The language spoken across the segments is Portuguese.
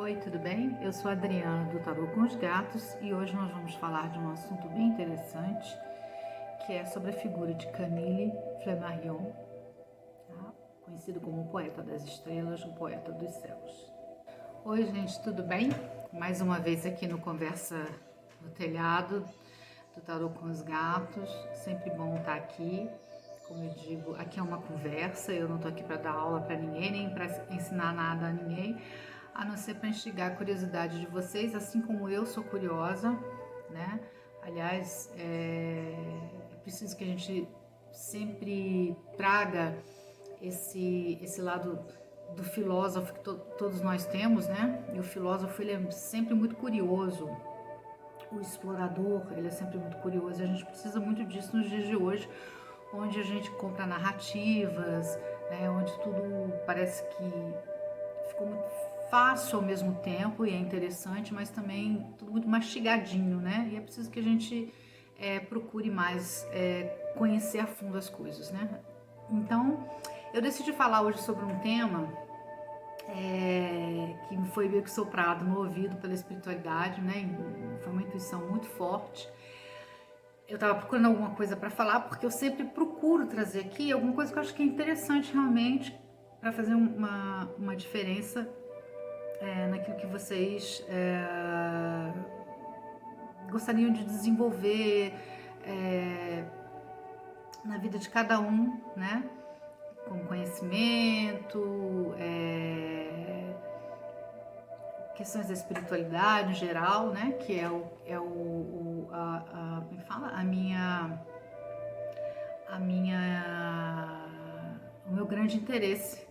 Oi, tudo bem? Eu sou a Adriana do Tarô com os Gatos e hoje nós vamos falar de um assunto bem interessante que é sobre a figura de Camille Flammarion, tá? Conhecido como o poeta das estrelas, o poeta dos céus. Oi, gente, tudo bem? Mais uma vez aqui no Conversa no Telhado do Tarô com os Gatos. Sempre bom estar aqui. Como eu digo, aqui é uma conversa, eu não estou aqui para dar aula para ninguém, nem para ensinar nada a ninguém, a não ser para instigar a curiosidade de vocês, assim como eu sou curiosa, né? Aliás, é preciso que a gente sempre traga esse lado do filósofo que todos nós temos, né? E o filósofo, ele é sempre muito curioso. O explorador, ele é sempre muito curioso. E a gente precisa muito disso nos dias de hoje, onde a gente compra narrativas, né? Onde tudo parece que ficou muito fácil ao mesmo tempo e é interessante, mas também tudo muito mastigadinho, né? E é preciso que a gente procure mais conhecer a fundo as coisas, né? Então, eu decidi falar hoje sobre um tema que me foi meio que soprado no ouvido pela espiritualidade, né? Foi uma intuição muito forte. Eu estava procurando alguma coisa para falar, porque eu sempre procuro trazer aqui alguma coisa que eu acho que é interessante realmente para fazer uma diferença naquilo que vocês gostariam de desenvolver na vida de cada um, né? Como conhecimento, questões da espiritualidade em geral, né? Que é como é que fala? O meu grande interesse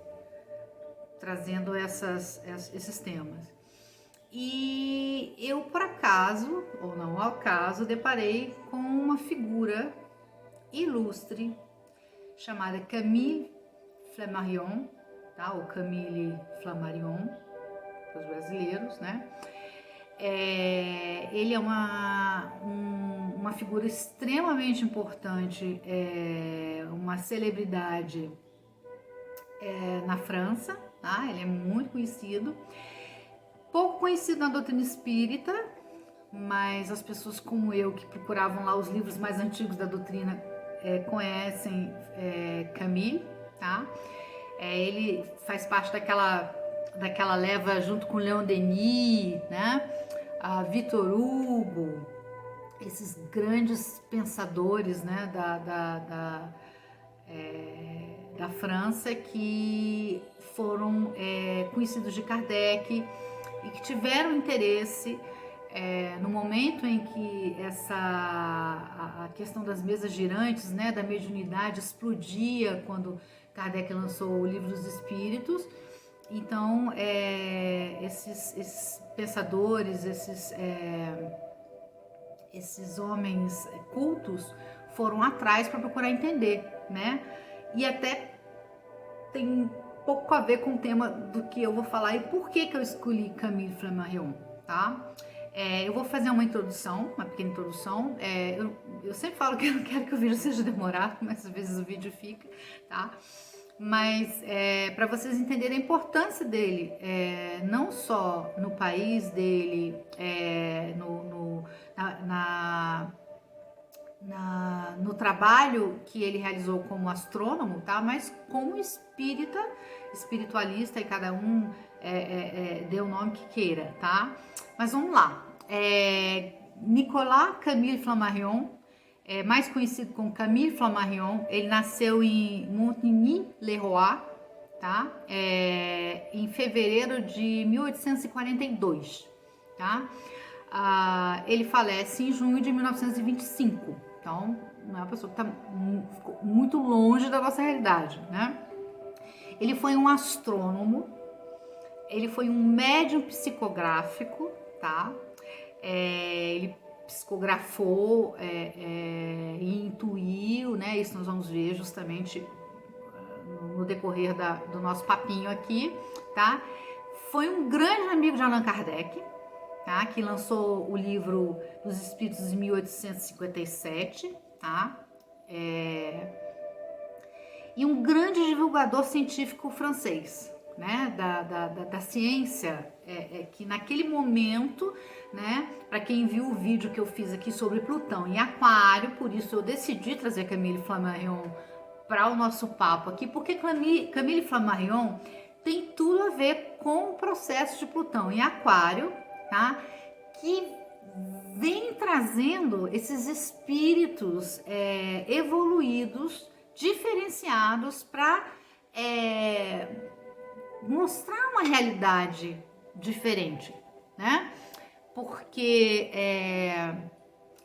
trazendo esses temas. E eu, por acaso, ou não ao caso, deparei com uma figura ilustre chamada Camille Flammarion, tá? Ou Camille Flammarion, para os brasileiros, né? Ele é uma figura extremamente importante, uma celebridade na França, tá? Ele é muito conhecido, pouco conhecido na doutrina espírita, mas as pessoas como eu, que procuravam lá os livros mais antigos da doutrina, conhecem Camille, tá? Ele faz parte daquela leva junto com Leon Denis, né? Victor Hugo, esses grandes pensadores, né? Da França, que foram conhecidos de Kardec e que tiveram interesse no momento em que a questão das mesas girantes, né, da mediunidade explodia quando Kardec lançou o Livro dos Espíritos. Então, esses pensadores, esses homens cultos foram atrás para procurar entender, né? E até tem um pouco a ver com o tema do que eu vou falar e por que eu escolhi Camille Flammarion, tá? Eu vou fazer uma introdução, uma pequena introdução. Eu sempre falo que eu não quero que o vídeo seja demorado, mas às vezes o vídeo fica, tá? Mas para vocês entenderem a importância dele, não só no país dele, no trabalho que ele realizou como astrônomo, tá? Mas como espiritualista, e cada um dê o nome que queira, tá? Mas vamos lá. Nicolas Camille Flammarion, mais conhecido como Camille Flammarion, ele nasceu em Montigny-le-Roi, tá? Em fevereiro de 1842, tá? Ele falece em junho de 1925, então não é uma pessoa que está muito longe da nossa realidade, né? Ele foi um astrônomo, ele foi um médium psicográfico, tá? Ele psicografou e intuiu, né? Isso nós vamos ver justamente no decorrer do nosso papinho aqui, tá? Foi um grande amigo de Allan Kardec, tá? Que lançou o livro dos Espíritos em 1857, tá? E um grande divulgador científico francês, né, da ciência, que naquele momento, né, para quem viu o vídeo que eu fiz aqui sobre Plutão em Aquário, por isso eu decidi trazer Camille Flammarion para o nosso papo aqui, porque Camille Flammarion tem tudo a ver com o processo de Plutão em Aquário, tá? Que vem trazendo esses espíritos evoluídos, diferenciados para mostrar uma realidade diferente, né? Porque é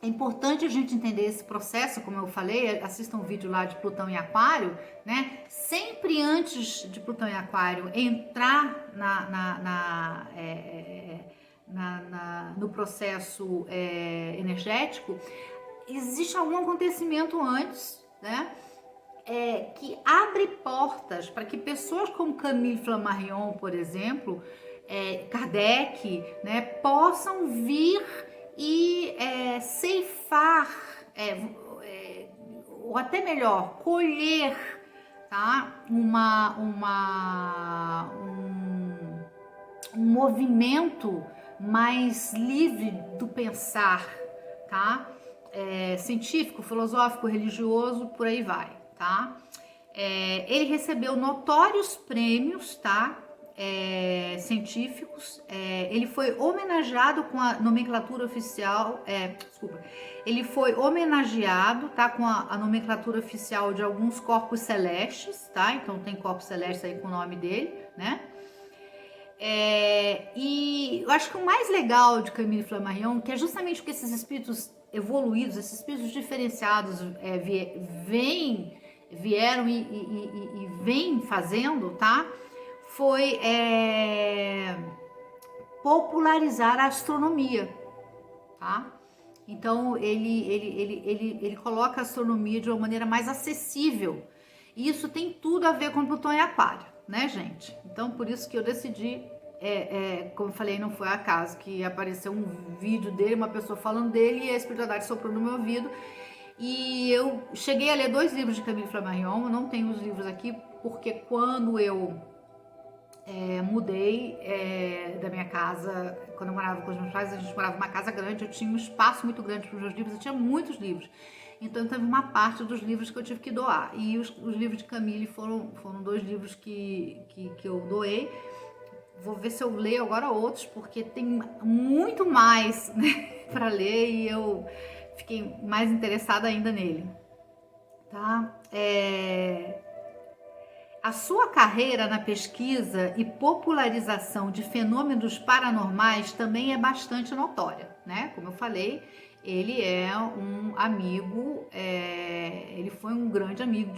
importante a gente entender esse processo, como eu falei, assistam um vídeo lá de Plutão em Aquário, né? Sempre antes de Plutão em Aquário entrar no processo energético, existe algum acontecimento antes, né? Que abre portas para que pessoas como Camille Flammarion, por exemplo, Kardec, né, possam vir e ceifar, ou até melhor, colher, tá? Um movimento mais livre do pensar, tá? Científico, filosófico, religioso, por aí vai, tá? Ele recebeu notórios prêmios, tá? Científicos. Ele foi homenageado com a nomenclatura oficial, ele foi homenageado, tá, com a nomenclatura oficial de alguns corpos celestes, tá? Então tem corpos celestes aí com o nome dele, né? E eu acho que o mais legal de Camille Flammarion, que é justamente porque esses espíritos evoluídos, esses espíritos diferenciados vieram e vêm fazendo, tá? Foi popularizar a astronomia, tá? Então ele coloca a astronomia de uma maneira mais acessível. E isso tem tudo a ver com Plutão em Aquário, né, gente? Então por isso que eu decidi, como eu falei, não foi acaso que apareceu um vídeo dele, uma pessoa falando dele, e a espiritualidade soprou no meu ouvido. E eu cheguei a ler 2 livros de Camille Flammarion. Eu não tenho os livros aqui, porque quando eu mudei da minha casa, quando eu morava com os meus pais, a gente morava numa casa grande, eu tinha um espaço muito grande para os meus livros, eu tinha muitos livros. Então teve uma parte dos livros que eu tive que doar. E os livros de Camille foram 2 livros que eu doei. Vou ver se eu leio agora outros, porque tem muito mais, né, para ler, e eu fiquei mais interessada ainda nele, tá? A sua carreira na pesquisa e popularização de fenômenos paranormais também é bastante notória, né? Como eu falei, ele é um amigo, ele foi um grande amigo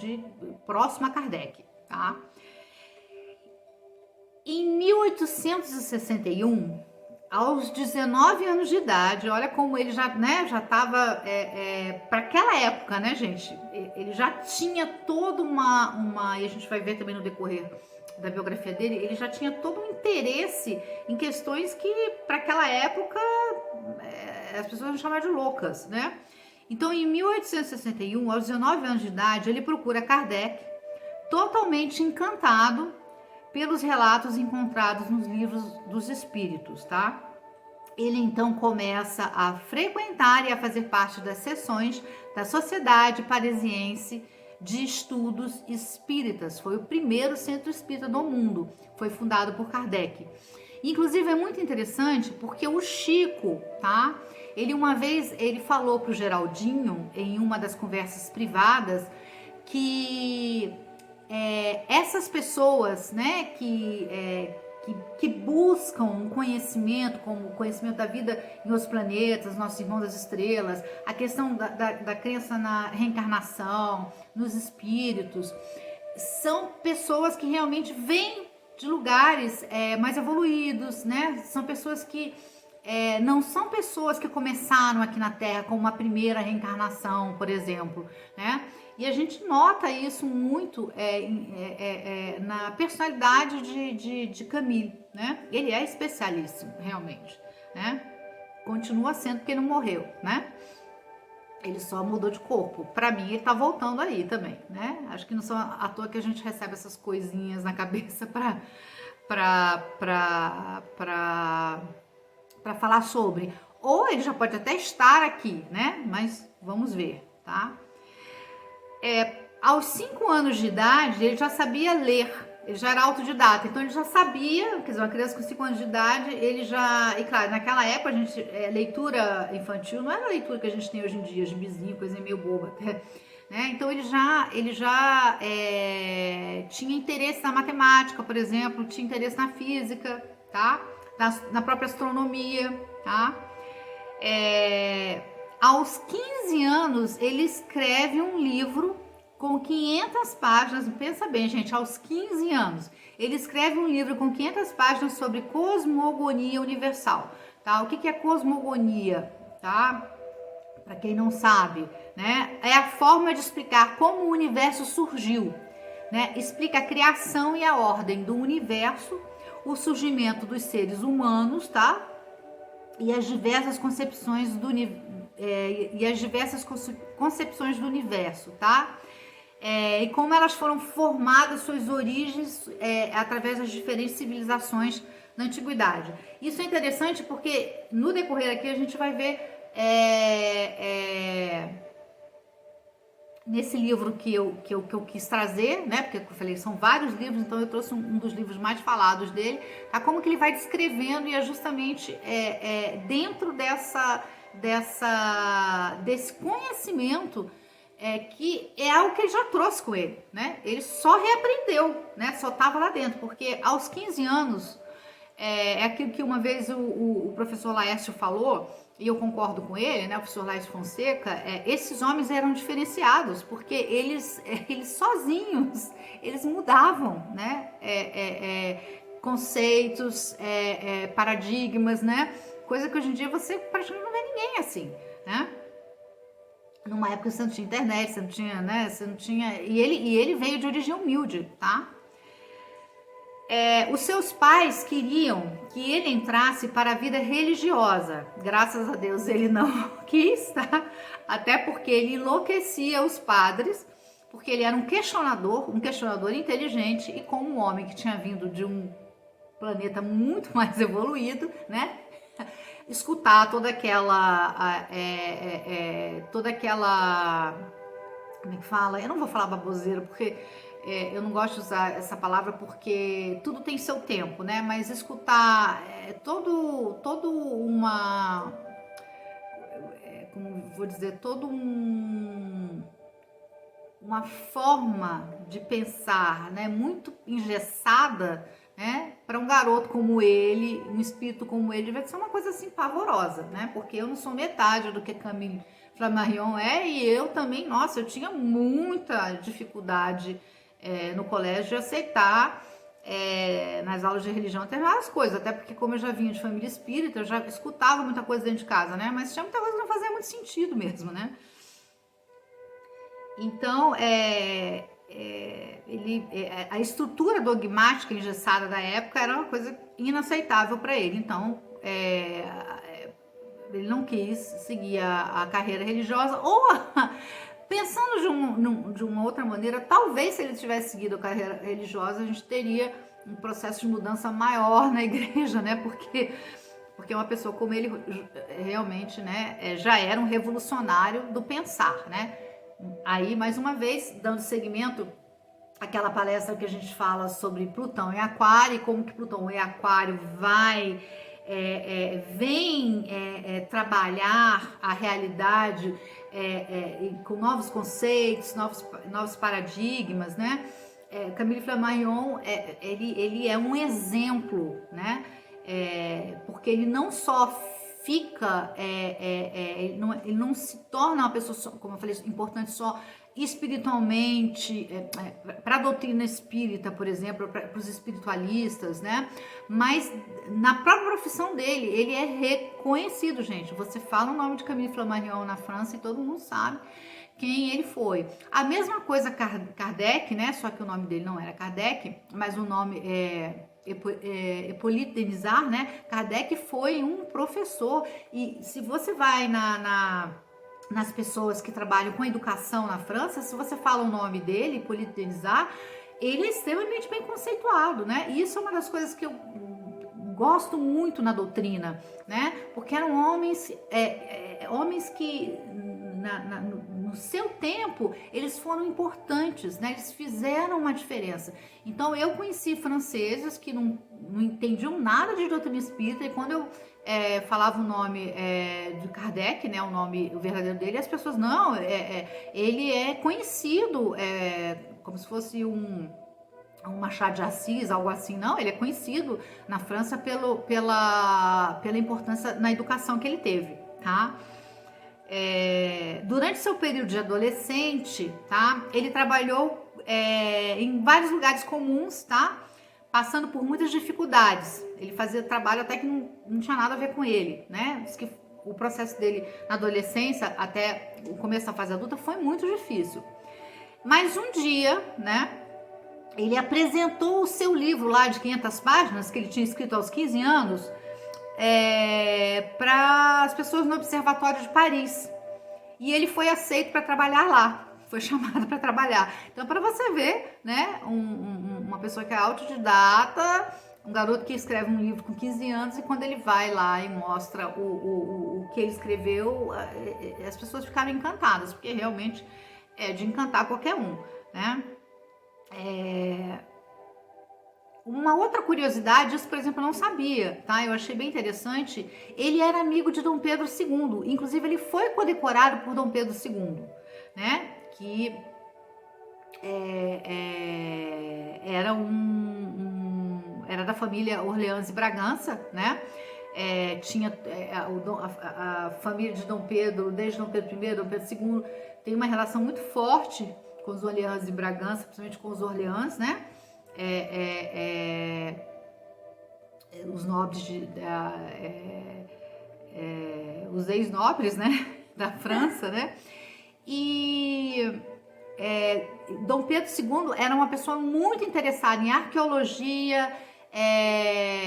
próximo a Kardec, tá? Em 1861, aos 19 anos de idade, olha como ele já estava, para aquela época, né, gente? Ele já tinha toda e a gente vai ver também no decorrer da biografia dele, ele já tinha todo um interesse em questões que, para aquela época, as pessoas iam chamar de loucas, né? Então, em 1861, aos 19 anos de idade, ele procura Kardec, totalmente encantado pelos relatos encontrados nos livros dos espíritos, tá? Ele então começa a frequentar e a fazer parte das sessões da Sociedade Parisiense de Estudos Espíritas. Foi o primeiro centro espírita do mundo, foi fundado por Kardec. Inclusive é muito interessante porque o Chico, tá? Uma vez ele falou para o Geraldinho, em uma das conversas privadas, que essas pessoas, né, que buscam um conhecimento, como o conhecimento da vida em outros planetas, nossos irmãos das estrelas, a questão da crença na reencarnação, nos espíritos, são pessoas que realmente vêm de lugares mais evoluídos, né? São pessoas que não são pessoas que começaram aqui na Terra com uma primeira reencarnação, por exemplo, né? E a gente nota isso muito na personalidade de Camille, né? Ele é especialíssimo, realmente, né? Continua sendo porque não morreu, né? Ele só mudou de corpo. Para mim, ele tá voltando aí também, né? Acho que não são à toa que a gente recebe essas coisinhas na cabeça para falar sobre. Ou ele já pode até estar aqui, né? Mas vamos ver, tá? Aos 5 anos de idade, ele já sabia ler, ele já era autodidata, então ele já sabia, quer dizer, uma criança com 5 anos de idade, ele já, e claro, naquela época a gente, leitura infantil não era a leitura que a gente tem hoje em dia, gibizinho, coisa meio boba, né? Então ele já tinha interesse na matemática, por exemplo, tinha interesse na física, tá? Na própria astronomia, tá? Aos 15 anos, ele escreve um livro com 500 páginas, pensa bem, gente, aos 15 anos, ele escreve um livro com 500 páginas sobre cosmogonia universal, tá? O que é cosmogonia, tá? Para quem não sabe, né? É a forma de explicar como o universo surgiu, né? Explica a criação e a ordem do universo, o surgimento dos seres humanos, tá? E as diversas concepções do universo, tá? E como elas foram formadas, suas origens, através das diferentes civilizações na antiguidade. Isso é interessante porque no decorrer aqui a gente vai ver nesse livro que eu quis trazer, né? Porque eu falei, são vários livros, então eu trouxe um dos livros mais falados dele, tá? Como que ele vai descrevendo, e é justamente dentro desse conhecimento que é algo que ele já trouxe com ele, né? Ele só reaprendeu, né? Só estava lá dentro, porque aos 15 anos, aquilo que uma vez o professor Laércio falou, e eu concordo com ele, né, o professor Laércio Fonseca, esses homens eram diferenciados, porque eles sozinhos, eles mudavam, né, conceitos, paradigmas, né, coisa que hoje em dia você praticamente não vê ninguém assim, né. Numa época você não tinha internet, você não tinha, né, e ele veio de origem humilde, tá? Os seus pais queriam que ele entrasse para a vida religiosa. Graças a Deus ele não quis, tá? Até porque ele enlouquecia os padres, porque ele era um questionador inteligente, e como um homem que tinha vindo de um planeta muito mais evoluído, né? Escutar toda aquela, como é que fala? Eu não vou falar baboseira, porque eu não gosto de usar essa palavra, porque tudo tem seu tempo, né? Mas escutar todo uma, como vou dizer, uma forma de pensar, né? Muito engessada, né? Para um garoto como ele, um espírito como ele, vai ser uma coisa assim pavorosa, né? Porque eu não sou metade do que Camille Flammarion e eu também, nossa, eu tinha muita dificuldade no colégio de aceitar nas aulas de religião determinadas coisas, até porque como eu já vinha de família espírita, eu já escutava muita coisa dentro de casa, né? Mas tinha muita coisa que não fazia muito sentido mesmo, né? Então, a estrutura dogmática engessada da época era uma coisa inaceitável para ele. Então, ele não quis seguir a carreira religiosa, ou pensando de uma outra maneira, talvez se ele tivesse seguido a carreira religiosa, a gente teria um processo de mudança maior na igreja, né? Porque uma pessoa como ele realmente, né, já era um revolucionário do pensar, né? Aí, mais uma vez, dando seguimento àquela palestra que a gente fala sobre Plutão em Aquário, e como que Plutão em Aquário vem trabalhar a realidade com novos conceitos, novos paradigmas, né? Camille Flammarion, ele é um exemplo, né? Porque ele não só fica, ele não se torna uma pessoa, como eu falei, importante só espiritualmente, para a doutrina espírita, por exemplo, para os espiritualistas, né? Mas na própria profissão dele, ele é reconhecido, gente. Você fala o nome de Camille Flammarion na França e todo mundo sabe quem ele foi. A mesma coisa Kardec, né? Só que o nome dele não era Kardec, mas o nome Hippolyte Denisard, né? Kardec foi um professor, e se você vai nas pessoas que trabalham com educação na França, se você fala o nome dele, Hippolyte Denisard, ele é extremamente bem conceituado, né? E isso é uma das coisas que eu gosto muito na doutrina, né? Porque eram homens, homens que no seu tempo eles foram importantes, né? Eles fizeram uma diferença. Então eu conheci franceses que não entendiam nada de doutrina espírita, e quando eu falava o nome de Kardec, né? O verdadeiro dele, as pessoas, não, ele é conhecido, como se fosse um Machado de Assis, algo assim. Não, ele é conhecido na França pela importância na educação que ele teve, tá? Durante seu período de adolescente, tá? Ele trabalhou em vários lugares comuns, tá? Passando por muitas dificuldades. Ele fazia trabalho até que não tinha nada a ver com ele, né? Diz que o processo dele na adolescência até o começo da fase adulta foi muito difícil. Mas um dia, né? Ele apresentou o seu livro lá de 500 páginas, que ele tinha escrito aos 15 anos, para as pessoas no Observatório de Paris. E ele foi aceito para trabalhar lá, foi chamado para trabalhar. Então, para você ver, né, uma pessoa que é autodidata, um garoto que escreve um livro com 15 anos, e quando ele vai lá e mostra o que ele escreveu, as pessoas ficaram encantadas, porque realmente é de encantar qualquer um, né? Uma outra curiosidade, isso, por exemplo, eu não sabia, tá? Eu achei bem interessante. Ele era amigo de Dom Pedro II, inclusive ele foi condecorado por Dom Pedro II, né? Que era da família Orleans e Bragança, né? Tinha a família de Dom Pedro, desde Dom Pedro I, Dom Pedro II, tem uma relação muito forte com os Orleans e Bragança, principalmente com os Orleans, né? Os nobres, os ex-nobres, né? Da França, né? E Dom Pedro II era uma pessoa muito interessada em arqueologia,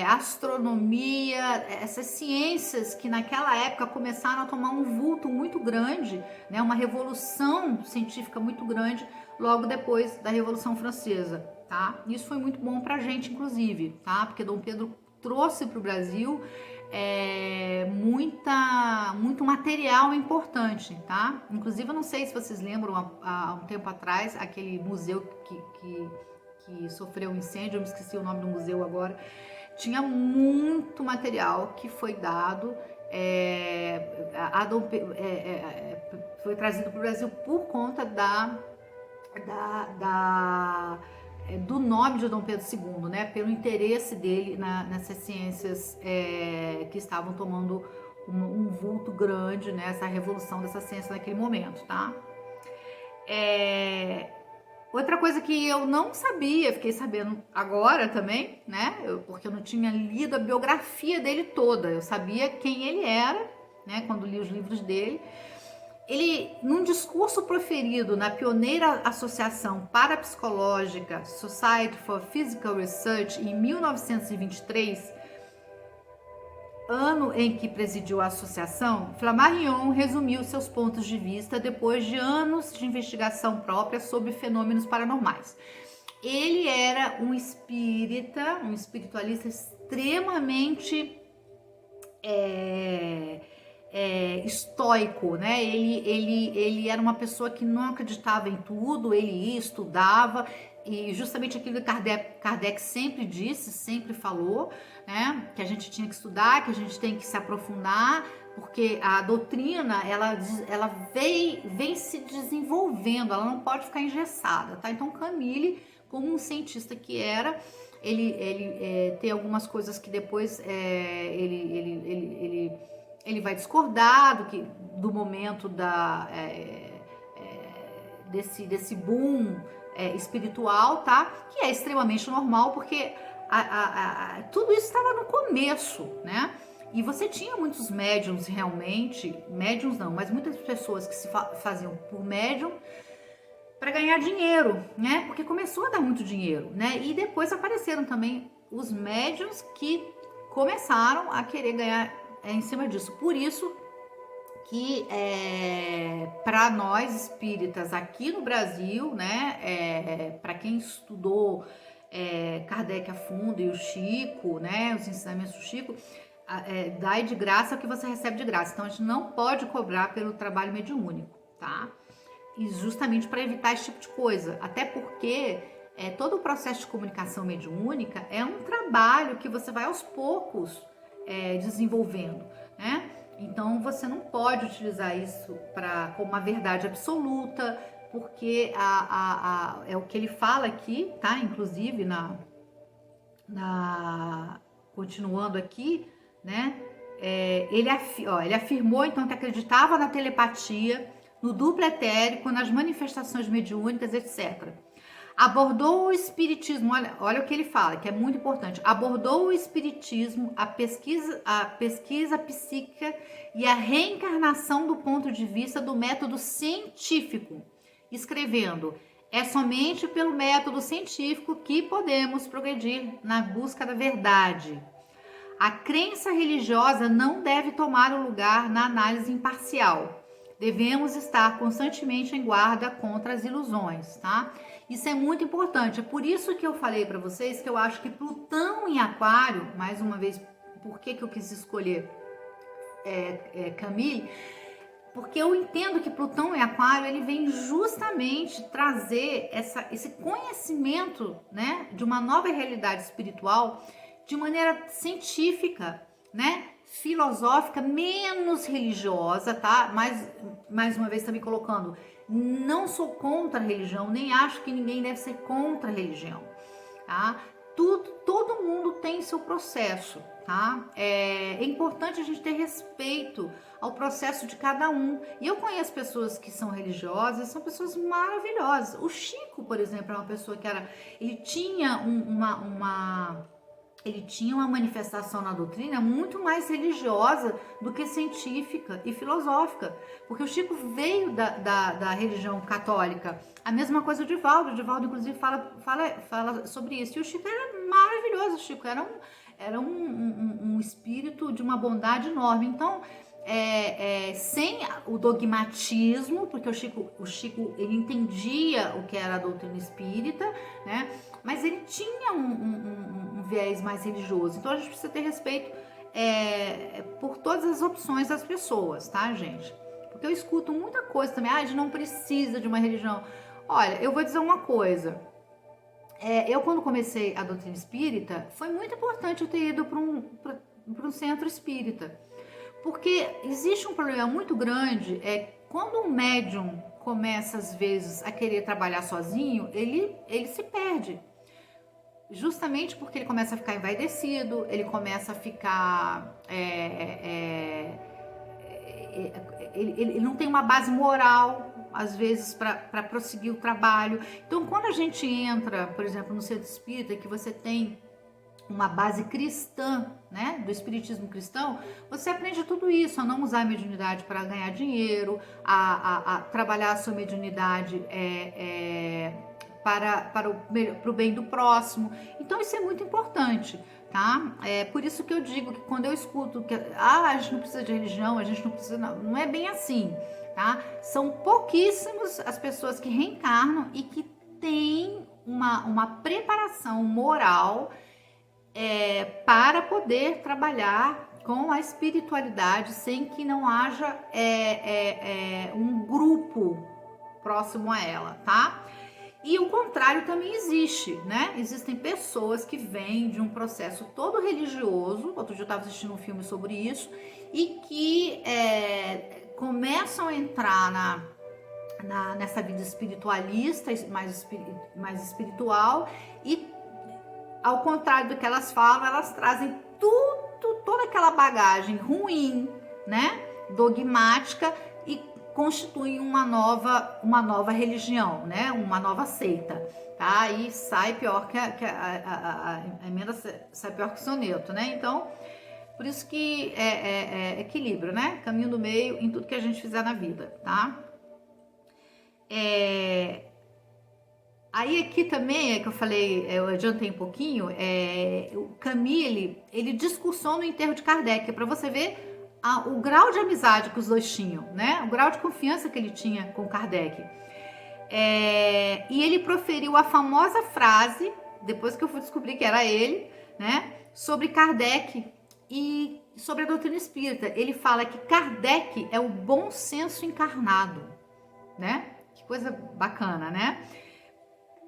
astronomia, essas ciências que naquela época começaram a tomar um vulto muito grande, né? Uma revolução científica muito grande logo depois da Revolução Francesa, tá? Isso foi muito bom pra gente, inclusive, tá? Porque Dom Pedro trouxe para o Brasil muito material importante, tá? Inclusive, eu não sei se vocês lembram, há um tempo atrás, aquele museu que sofreu um incêndio, eu me esqueci o nome do museu agora, tinha muito material que foi dado, foi trazido para o Brasil por conta do nome de Dom Pedro II, né? Pelo interesse dele nessas ciências que estavam tomando um vulto grande, né? Essa revolução dessa ciência naquele momento, tá? Outra coisa que eu não sabia, fiquei sabendo agora também, né? Porque eu não tinha lido a biografia dele toda. Eu sabia quem ele era, né? Quando li os livros dele. Ele, num discurso proferido na pioneira Associação Parapsicológica Society for Physical Research em 1923, ano em que presidiu a associação, Flammarion resumiu seus pontos de vista depois de anos de investigação própria sobre fenômenos paranormais. Ele era um espírita, um espiritualista extremamente estoico, né? Ele era uma pessoa que não acreditava em tudo, ele ia, estudava, e justamente aquilo que Kardec sempre disse, sempre falou, né? Que a gente tinha que estudar, que a gente tem que se aprofundar, porque a doutrina, ela vem se desenvolvendo, ela não pode ficar engessada, tá? Então Camille, como um cientista que era, ele tem algumas coisas que depois ele vai discordar do momento desse boom espiritual, tá? Que é extremamente normal, porque tudo isso estava no começo, né? E você tinha muitos médiums realmente, médiums não, mas muitas pessoas que se faziam por médium para ganhar dinheiro, né? Porque começou a dar muito dinheiro, né? E depois apareceram também os médiums que começaram a querer ganhar em cima disso. Por isso que para nós espíritas aqui no Brasil, né, para quem estudou Kardec a fundo e o Chico, né, os ensinamentos do Chico, dai de graça o que você recebe de graça. Então a gente não pode cobrar pelo trabalho mediúnico, tá? E justamente para evitar esse tipo de coisa, até porque todo o processo de comunicação mediúnica é um trabalho que você vai aos poucos desenvolvendo, né? Então você não pode utilizar isso como uma verdade absoluta, porque é o que ele fala aqui, tá? Inclusive continuando aqui, né? Ele afirmou então que acreditava na telepatia, no duplo etérico, nas manifestações mediúnicas, etc. Abordou o espiritismo, olha o que ele fala, que é muito importante. Abordou o espiritismo, a pesquisa psíquica e a reencarnação do ponto de vista do método científico, escrevendo: é somente pelo método científico que podemos progredir na busca da verdade. A crença religiosa não deve tomar o lugar na análise imparcial. Devemos estar constantemente em guarda contra as ilusões, tá? Isso é muito importante. É por isso que eu falei para vocês que eu acho que Plutão em Aquário, mais uma vez, por que eu quis escolher Camille? Porque eu entendo que Plutão em Aquário, ele vem justamente trazer esse conhecimento, né, de uma nova realidade espiritual de maneira científica, né, filosófica, menos religiosa, tá? Mais uma vez, tá me colocando, não sou contra a religião, nem acho que ninguém deve ser contra a religião, tá? Todo mundo tem seu processo, tá? É importante a gente ter respeito ao processo de cada um. E eu conheço pessoas que são religiosas, são pessoas maravilhosas. O Chico, por exemplo, é uma pessoa que ele tinha ele tinha uma manifestação na doutrina muito mais religiosa do que científica e filosófica, porque o Chico veio da religião católica. A mesma coisa o Divaldo. O Divaldo, inclusive, fala sobre isso. E o Chico era maravilhoso. O Chico era um espírito de uma bondade enorme. Então, sem o dogmatismo, porque o Chico ele entendia o que era a doutrina espírita, né? Mas ele tinha um viés mais religioso. Então a gente precisa ter respeito por todas as opções das pessoas, tá, gente? Porque eu escuto muita coisa também, a gente não precisa de uma religião. Olha, eu vou dizer uma coisa. Eu, quando comecei a doutrina espírita, foi muito importante eu ter ido para um centro espírita. Porque existe um problema muito grande, quando um médium começa, às vezes, a querer trabalhar sozinho, ele se perde. Justamente porque ele começa a ficar envaidecido, ele começa a ficar... ele não tem uma base moral, às vezes, para prosseguir o trabalho. Então, quando a gente entra, por exemplo, no centro espírita, que você tem uma base cristã, né, do espiritismo cristão, você aprende tudo isso, a não usar a mediunidade para ganhar dinheiro, a trabalhar a sua mediunidade para o bem do próximo. Então isso é muito importante, tá? Por isso que eu digo que quando eu escuto que a gente não precisa de religião, a gente não precisa, não é bem assim, tá? São pouquíssimos as pessoas que reencarnam e que têm uma preparação moral para poder trabalhar com a espiritualidade sem que não haja um grupo próximo a ela, tá? E o contrário também existe, né? Existem pessoas que vêm de um processo todo religioso, outro dia eu estava assistindo um filme sobre isso, e que começam a entrar nessa vida espiritualista, mais espiritual, e ao contrário do que elas falam, elas trazem toda aquela bagagem ruim, né, dogmática, e constituem uma nova religião, né, uma nova seita, tá? E sai pior que a emenda, sai pior que o soneto, né? Então, por isso que equilíbrio, né? Caminho do meio em tudo que a gente fizer na vida, tá? Aí aqui também, que eu falei, eu adiantei um pouquinho, o Camille, ele discursou no enterro de Kardec, para você ver o grau de amizade que os dois tinham, né? O grau de confiança que ele tinha com Kardec. E ele proferiu a famosa frase, depois que eu fui descobrir que era ele, né? Sobre Kardec e sobre a doutrina espírita. Ele fala que Kardec é o bom senso encarnado, né? Que coisa bacana, né?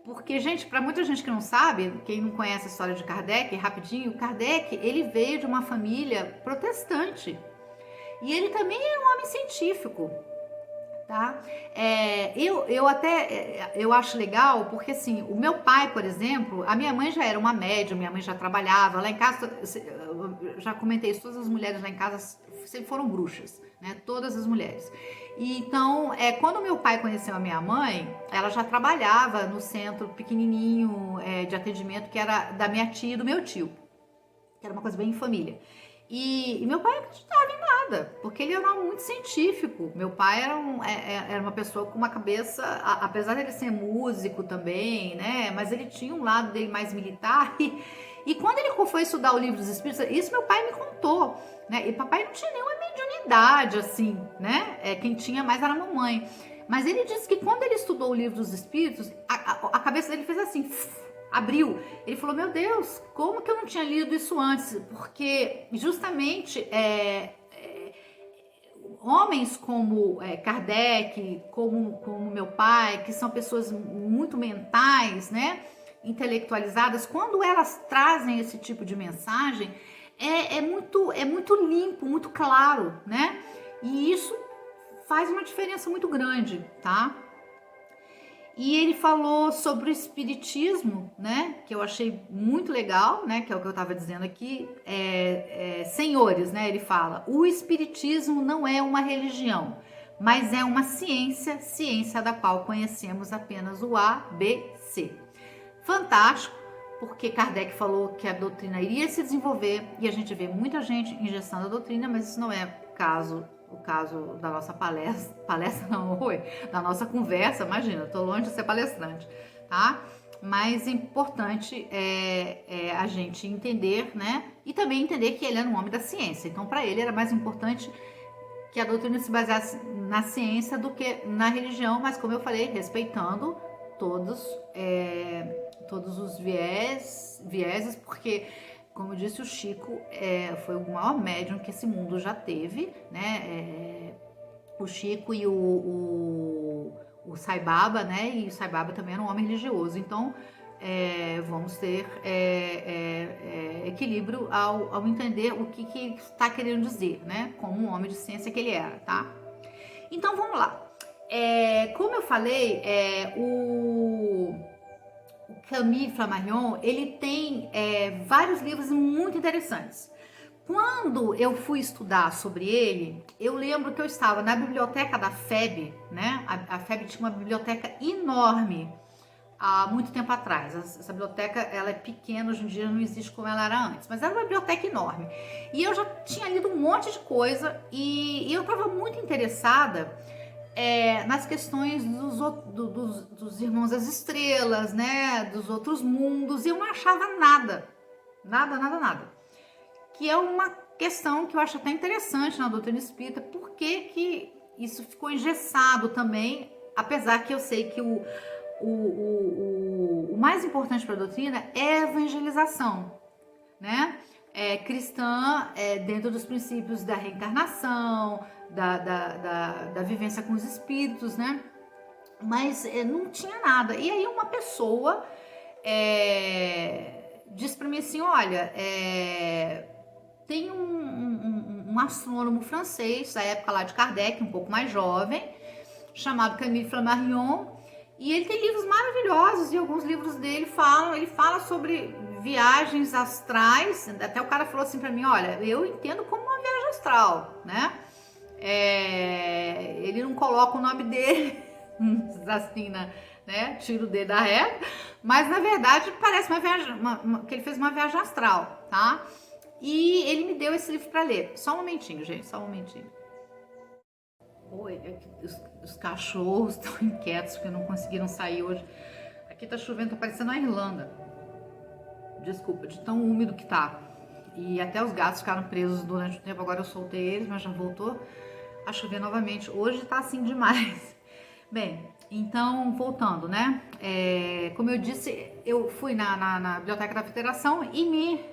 Porque, gente, para muita gente que não sabe, quem não conhece a história de Kardec, rapidinho, Kardec, ele veio de uma família protestante. E ele também era um homem científico, tá? Eu acho legal, porque assim, o meu pai, por exemplo, a minha mãe já era uma médium, minha mãe já trabalhava, lá em casa, eu já comentei isso, todas as mulheres lá em casa sempre foram bruxas, né? Todas as mulheres. E então, quando meu pai conheceu a minha mãe, ela já trabalhava no centro pequenininho de atendimento, que era da minha tia e do meu tio, que era uma coisa bem em família. E meu pai não acreditava em nada, porque ele era muito científico. Meu pai era uma pessoa com uma cabeça, apesar de ele ser músico também, né? Mas ele tinha um lado dele mais militar. E quando ele foi estudar o livro dos Espíritos, isso meu pai me contou, né? E papai não tinha nenhuma mediunidade, assim, né? Quem tinha mais era a mamãe. Mas ele disse que quando ele estudou o livro dos Espíritos, a cabeça dele fez assim, abriu. Ele falou, meu Deus, como que eu não tinha lido isso antes? Porque justamente homens como Kardec, como meu pai, que são pessoas muito mentais, né? Intelectualizadas, quando elas trazem esse tipo de mensagem, é muito limpo, muito claro, né? E isso faz uma diferença muito grande, tá? E ele falou sobre o espiritismo, né? Que eu achei muito legal, né? Que é o que eu estava dizendo aqui. Senhores, né? Ele fala: o espiritismo não é uma religião, mas é uma ciência, ciência da qual conhecemos apenas o A, B, C. Fantástico, porque Kardec falou que a doutrina iria se desenvolver e a gente vê muita gente ingestando a doutrina, mas isso não é o caso da nossa palestra não, da nossa conversa, imagina, eu tô longe de ser palestrante, tá? Mas é importante a gente entender, né? E também entender que ele era um homem da ciência, então para ele era mais importante que a doutrina se baseasse na ciência do que na religião, mas como eu falei, respeitando todos os vieses, porque, como disse o Chico, foi o maior médium que esse mundo já teve, né? O Chico e o Sai Baba, né? E o Sai Baba também era um homem religioso. Então, vamos ter equilíbrio ao entender o que está querendo dizer, né? Como um homem de ciência que ele era, tá? Então, vamos lá. Como eu falei, o Camille Flammarion, ele tem vários livros muito interessantes. Quando eu fui estudar sobre ele, eu lembro que eu estava na biblioteca da FEB, né? A FEB tinha uma biblioteca enorme há muito tempo atrás. Essa biblioteca, ela é pequena, hoje em dia não existe como ela era antes, mas era uma biblioteca enorme. E eu já tinha lido um monte de coisa e eu estava muito interessada nas questões dos irmãos das estrelas, né? Dos outros mundos, e eu não achava nada. Que é uma questão que eu acho até interessante na doutrina espírita, porque isso ficou engessado também, apesar que eu sei que o mais importante para a doutrina é a evangelização, né? Cristã, dentro dos princípios da reencarnação, da vivência com os espíritos, né? Mas não tinha nada. E aí uma pessoa disse para mim assim, olha, tem um astrônomo francês, da época lá de Kardec, um pouco mais jovem, chamado Camille Flammarion, e ele tem livros maravilhosos, e alguns livros dele ele fala sobre viagens astrais. Até o cara falou assim para mim, olha, eu entendo como uma viagem astral, né? Ele não coloca o nome dele assim, né? Tira o dedo da régua, mas na verdade parece uma viagem, que ele fez uma viagem astral, tá? E ele me deu esse livro para ler. Só um momentinho, gente, só um momentinho. Oi, os cachorros estão inquietos porque não conseguiram sair hoje. Aqui tá chovendo, tá parecendo a Irlanda. Desculpa, de tão úmido que tá. E até os gatos ficaram presos durante o tempo, agora eu soltei eles, mas já voltou a chover novamente. Hoje tá assim demais. Bem, então, voltando, né? Como eu disse, eu fui na Biblioteca da Federação e me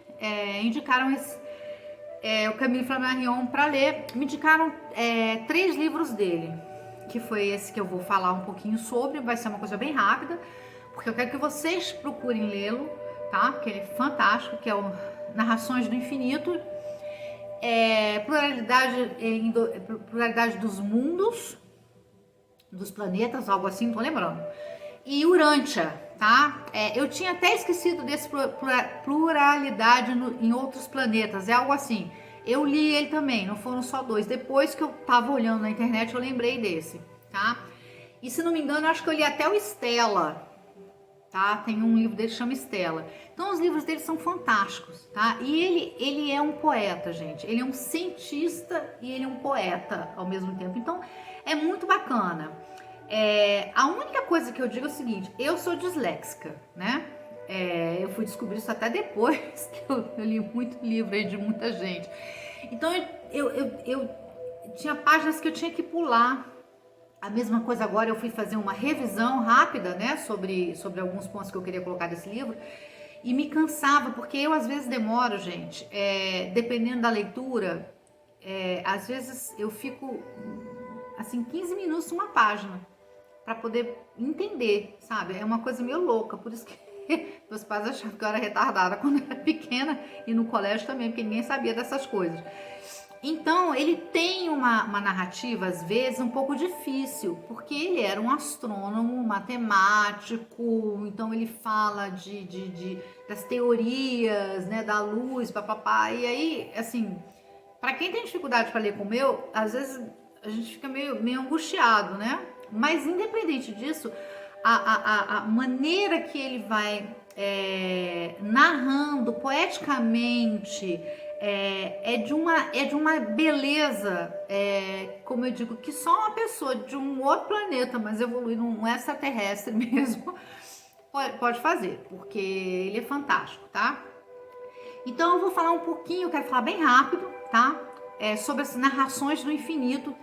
indicaram o Camille Flammarion para ler. Me indicaram 3 livros dele, que foi esse que eu vou falar um pouquinho sobre. Vai ser uma coisa bem rápida, porque eu quero que vocês procurem lê-lo, tá? Que ele é fantástico, que é o Narrações do Infinito, pluralidade dos mundos, dos planetas, algo assim, não tô lembrando. E Urântia, tá? Eu tinha até esquecido desse pluralidade em outros planetas, é algo assim. Eu li ele também, não foram só 2. Depois que eu tava olhando na internet, eu lembrei desse, tá? E se não me engano, eu acho que eu li até o Estela, tá? Tem um livro dele que chama Estela. Então os livros dele são fantásticos, tá? E ele é um poeta, gente. Ele é um cientista e ele é um poeta ao mesmo tempo. Então é muito bacana. A única coisa que eu digo é o seguinte: eu sou disléxica, né? Eu fui descobrir isso até depois que eu li muito livro aí de muita gente. Então eu tinha páginas que eu tinha que pular. A mesma coisa agora, eu fui fazer uma revisão rápida, né, sobre alguns pontos que eu queria colocar desse livro, e me cansava, porque eu às vezes demoro, gente, dependendo da leitura, às vezes eu fico, assim, 15 minutos numa página, para poder entender, sabe? É uma coisa meio louca, por isso que meus pais achavam que eu era retardada quando eu era pequena, e no colégio também, porque ninguém sabia dessas coisas. Então, ele tem uma narrativa, às vezes, um pouco difícil, porque ele era um astrônomo, matemático, então ele fala das teorias, né, da luz, papapá, e aí, assim, para quem tem dificuldade para ler como eu, às vezes a gente fica meio angustiado, né? Mas, independente disso, a maneira que ele vai narrando poeticamente, é de uma beleza, como eu digo, que só uma pessoa de um outro planeta, mas evoluído, um extraterrestre mesmo, pode fazer, porque ele é fantástico, tá? Então eu vou falar um pouquinho, eu quero falar bem rápido, tá? Sobre as Narrações do Infinito,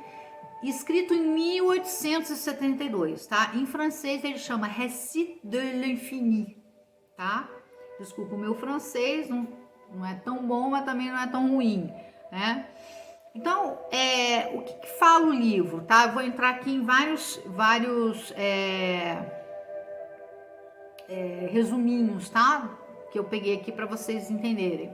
escrito em 1872, tá? Em francês ele chama Récit de l'infini, tá? Desculpa o meu francês, não é tão bom, mas também não é tão ruim, né? Então, o que fala o livro, tá? Eu vou entrar aqui em vários resuminhos, tá? Que eu peguei aqui para vocês entenderem.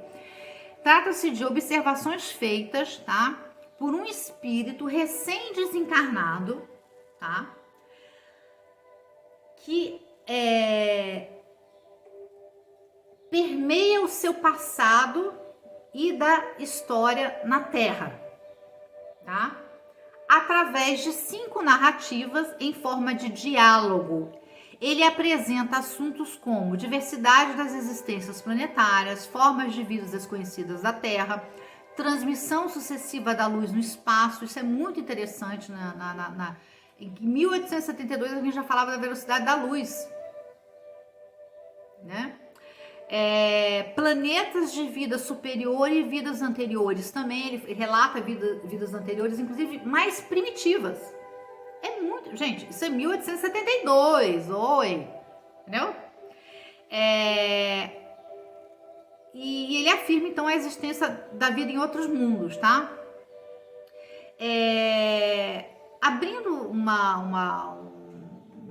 Trata-se de observações feitas, tá? Por um espírito recém-desencarnado, tá? Que permeia o seu passado e da história na Terra, tá? Através de 5 narrativas em forma de diálogo. Ele apresenta assuntos como diversidade das existências planetárias, formas de vidas desconhecidas da Terra, transmissão sucessiva da luz no espaço. Isso é muito interessante. Em 1872 a gente já falava da velocidade da luz, né? Planetas de vida superior e vidas anteriores também. Ele relata vidas anteriores, inclusive mais primitivas. É muito, gente, isso é 1872, oi, entendeu? E ele afirma então a existência da vida em outros mundos, tá? Abrindo um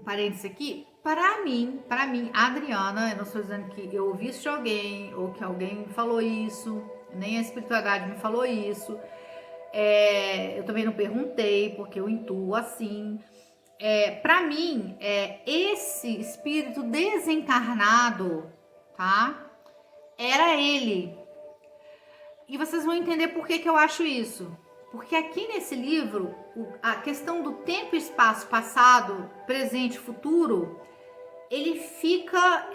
parênteses aqui, para mim, Adriana, eu não estou dizendo que eu ouvi isso de alguém, ou que alguém me falou isso, nem a espiritualidade me falou isso, eu também não perguntei, porque eu intuo assim. Para mim, esse espírito desencarnado, tá? Era ele. E vocês vão entender por que eu acho isso. Porque aqui nesse livro, a questão do tempo e espaço passado, presente e futuro, ele fica,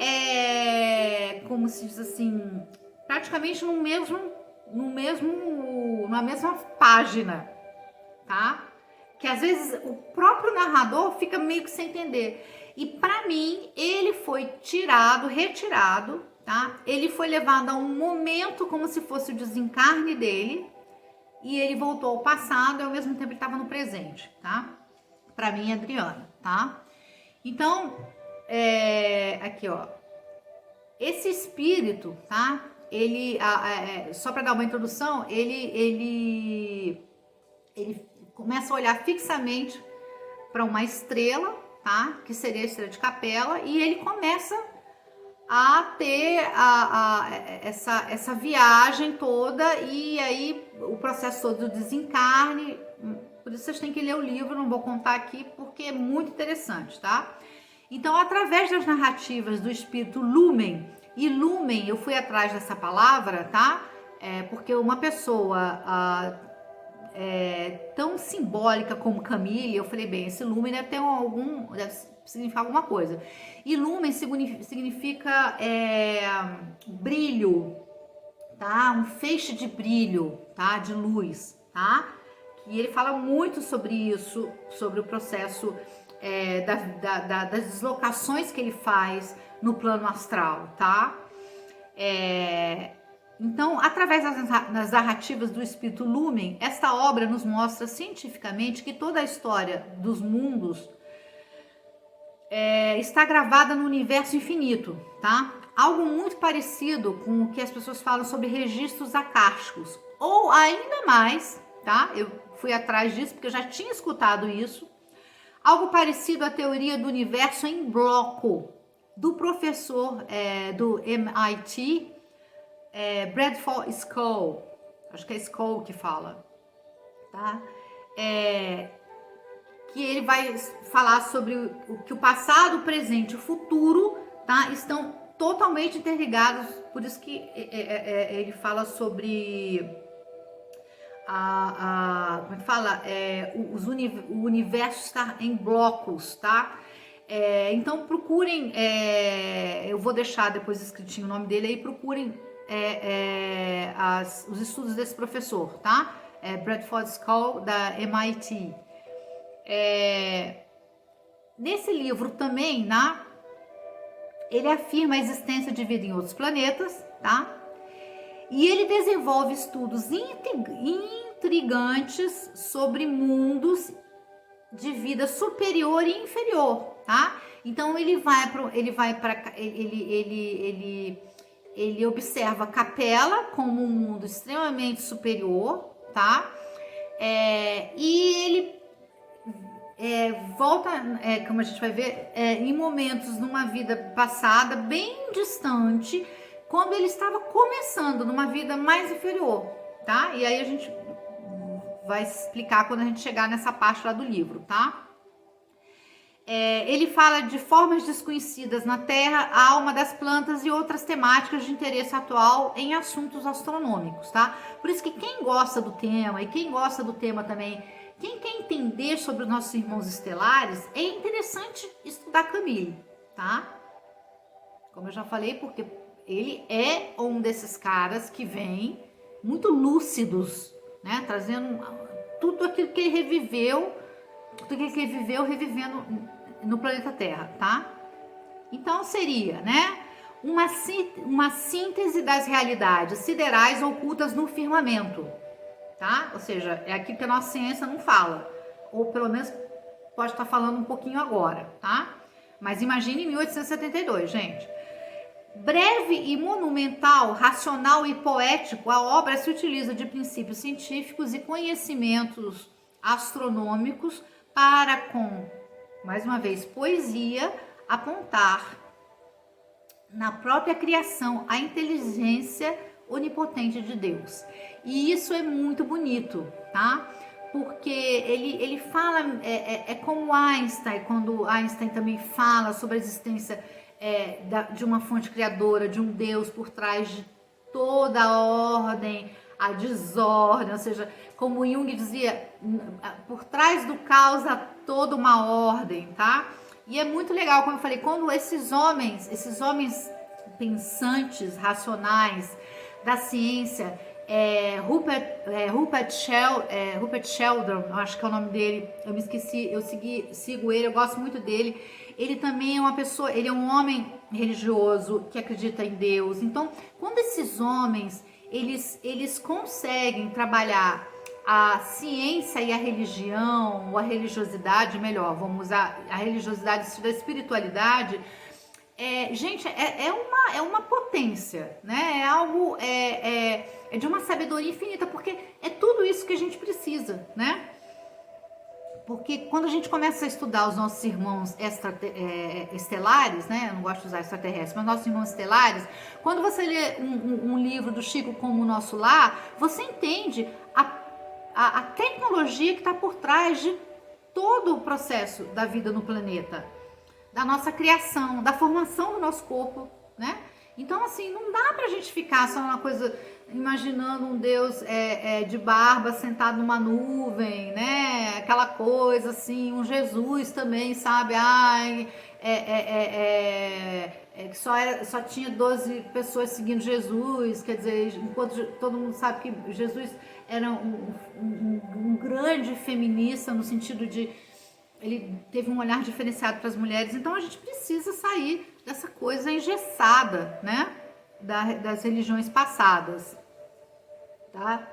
como se diz assim, praticamente na mesma página, tá? Que às vezes o próprio narrador fica meio que sem entender. E para mim, ele foi retirado, tá? Ele foi levado a um momento como se fosse o desencarne dele e ele voltou ao passado e ao mesmo tempo ele estava no presente, tá? Para mim, Adriana, tá? Então, aqui, ó, esse espírito, tá? Ele, só para dar uma introdução, ele começa a olhar fixamente para uma estrela, tá? Que seria a estrela de Capela, e ele começa a ter essa viagem toda, e aí o processo todo do desencarne. Por isso vocês têm que ler o livro, não vou contar aqui porque é muito interessante, tá? Então, através das narrativas do espírito Lumen, e Lumen, eu fui atrás dessa palavra, tá? Porque uma pessoa tão simbólica como Camille, eu falei, bem, esse Lumen deve significar alguma coisa. E Lumen significa brilho, tá? Um feixe de brilho, tá? De luz, tá? E ele fala muito sobre isso, sobre o processo das deslocações que ele faz no plano astral, tá? Então, através das narrativas do espírito Lumen, esta obra nos mostra cientificamente que toda a história dos mundos está gravada no universo infinito, tá? Algo muito parecido com o que as pessoas falam sobre registros acásticos, ou ainda mais, tá? Eu fui atrás disso porque eu já tinha escutado isso. Algo parecido à teoria do universo em bloco, do professor do MIT, Bradford Scull, acho que é Scull que fala, tá? Que ele vai falar sobre que o passado, o presente e o futuro, tá? Estão totalmente interligados, por isso que ele fala sobre como é que fala? O universo está em blocos, tá? Então procurem, eu vou deixar depois escritinho o nome dele aí, procurem os estudos desse professor, tá? Bradford Scull, da MIT. Nesse livro também, né, ele afirma a existência de vida em outros planetas, tá? E ele desenvolve estudos intrigantes sobre mundos de vida superior e inferior, tá? Então ele observa Capela como um mundo extremamente superior, tá? E ele volta, como a gente vai ver, em momentos numa vida passada bem distante, quando ele estava começando numa vida mais inferior, tá? E aí a gente vai explicar quando a gente chegar nessa parte lá do livro, tá? Ele fala de formas desconhecidas na Terra, a alma das plantas e outras temáticas de interesse atual em assuntos astronômicos, tá? Por isso que quem gosta do tema e quem gosta do tema também, quem quer entender sobre os nossos irmãos estelares, é interessante estudar Camille, tá? Como eu já falei, porque ele é um desses caras que vem muito lúcidos, né? Trazendo tudo aquilo que ele reviveu, revivendo no planeta Terra, tá? Então seria, né? Uma síntese das realidades siderais ocultas no firmamento, tá? Ou seja, é aquilo que a nossa ciência não fala, ou pelo menos pode estar falando um pouquinho agora, tá? Mas imagine 1872, gente. Breve e monumental, racional e poético, a obra se utiliza de princípios científicos e conhecimentos astronômicos para, com, mais uma vez, poesia, apontar na própria criação a inteligência onipotente de Deus. E isso é muito bonito, tá? Porque ele fala, como Einstein, quando Einstein também fala sobre a existência de uma fonte criadora, de um Deus por trás de toda a ordem, a desordem, ou seja, como Jung dizia, por trás do caos há toda uma ordem, tá? E é muito legal, como eu falei, quando esses homens pensantes, racionais, da ciência, Rupert Sheldon, eu acho que é o nome dele, eu me esqueci, sigo ele, eu gosto muito dele. Ele também é uma pessoa, ele é um homem religioso que acredita em Deus. Então, quando esses homens, eles conseguem trabalhar a ciência e a religião, ou a religiosidade, melhor, vamos usar a religiosidade da espiritualidade, gente, é uma potência, né? É algo, é de uma sabedoria infinita, porque é tudo isso que a gente precisa, né? Porque quando a gente começa a estudar os nossos irmãos estelares, né? Eu não gosto de usar extraterrestres, mas nossos irmãos estelares, quando você lê um livro do Chico como o Nosso Lar, você entende a tecnologia que está por trás de todo o processo da vida no planeta, da nossa criação, da formação do nosso corpo, né? Então, assim, não dá pra gente ficar só uma coisa, imaginando um Deus de barba sentado numa nuvem, né? Aquela coisa assim, um Jesus também, sabe? Ai, que só tinha 12 pessoas seguindo Jesus, quer dizer, enquanto todo mundo sabe que Jesus era um grande feminista no sentido de ele teve um olhar diferenciado para as mulheres. Então a gente precisa sair dessa coisa engessada, né, das religiões passadas, tá?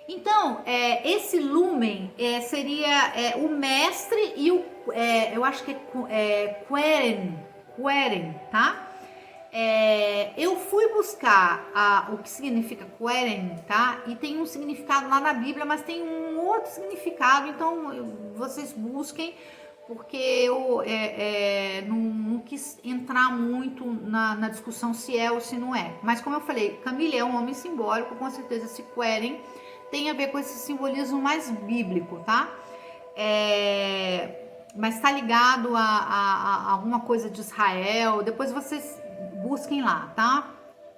Então, esse lumen seria o mestre e eu acho que Queren, tá? Eu fui buscar o que significa Queren, tá? E tem um significado lá na Bíblia, mas tem um outro significado, então vocês busquem, porque eu não quis entrar muito na discussão se é ou se não é. Mas como eu falei, Camille é um homem simbólico, com certeza esse Queren tem a ver com esse simbolismo mais bíblico, tá? Mas está ligado a alguma coisa de Israel. Depois vocês busquem lá, tá?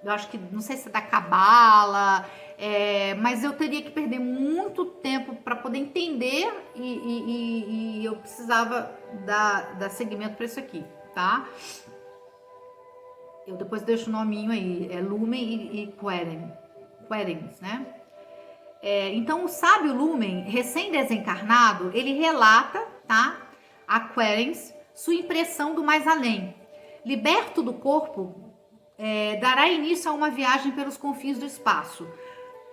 Eu acho que, não sei se é da Cabala, mas eu teria que perder muito tempo para poder entender e eu precisava dar seguimento para isso aqui, tá? Eu depois deixo o nominho aí, Lumen e Querens, né? Então, o sábio Lumen, recém-desencarnado, ele relata, tá, a Querens, sua impressão do mais além. Liberto do corpo, dará início a uma viagem pelos confins do espaço,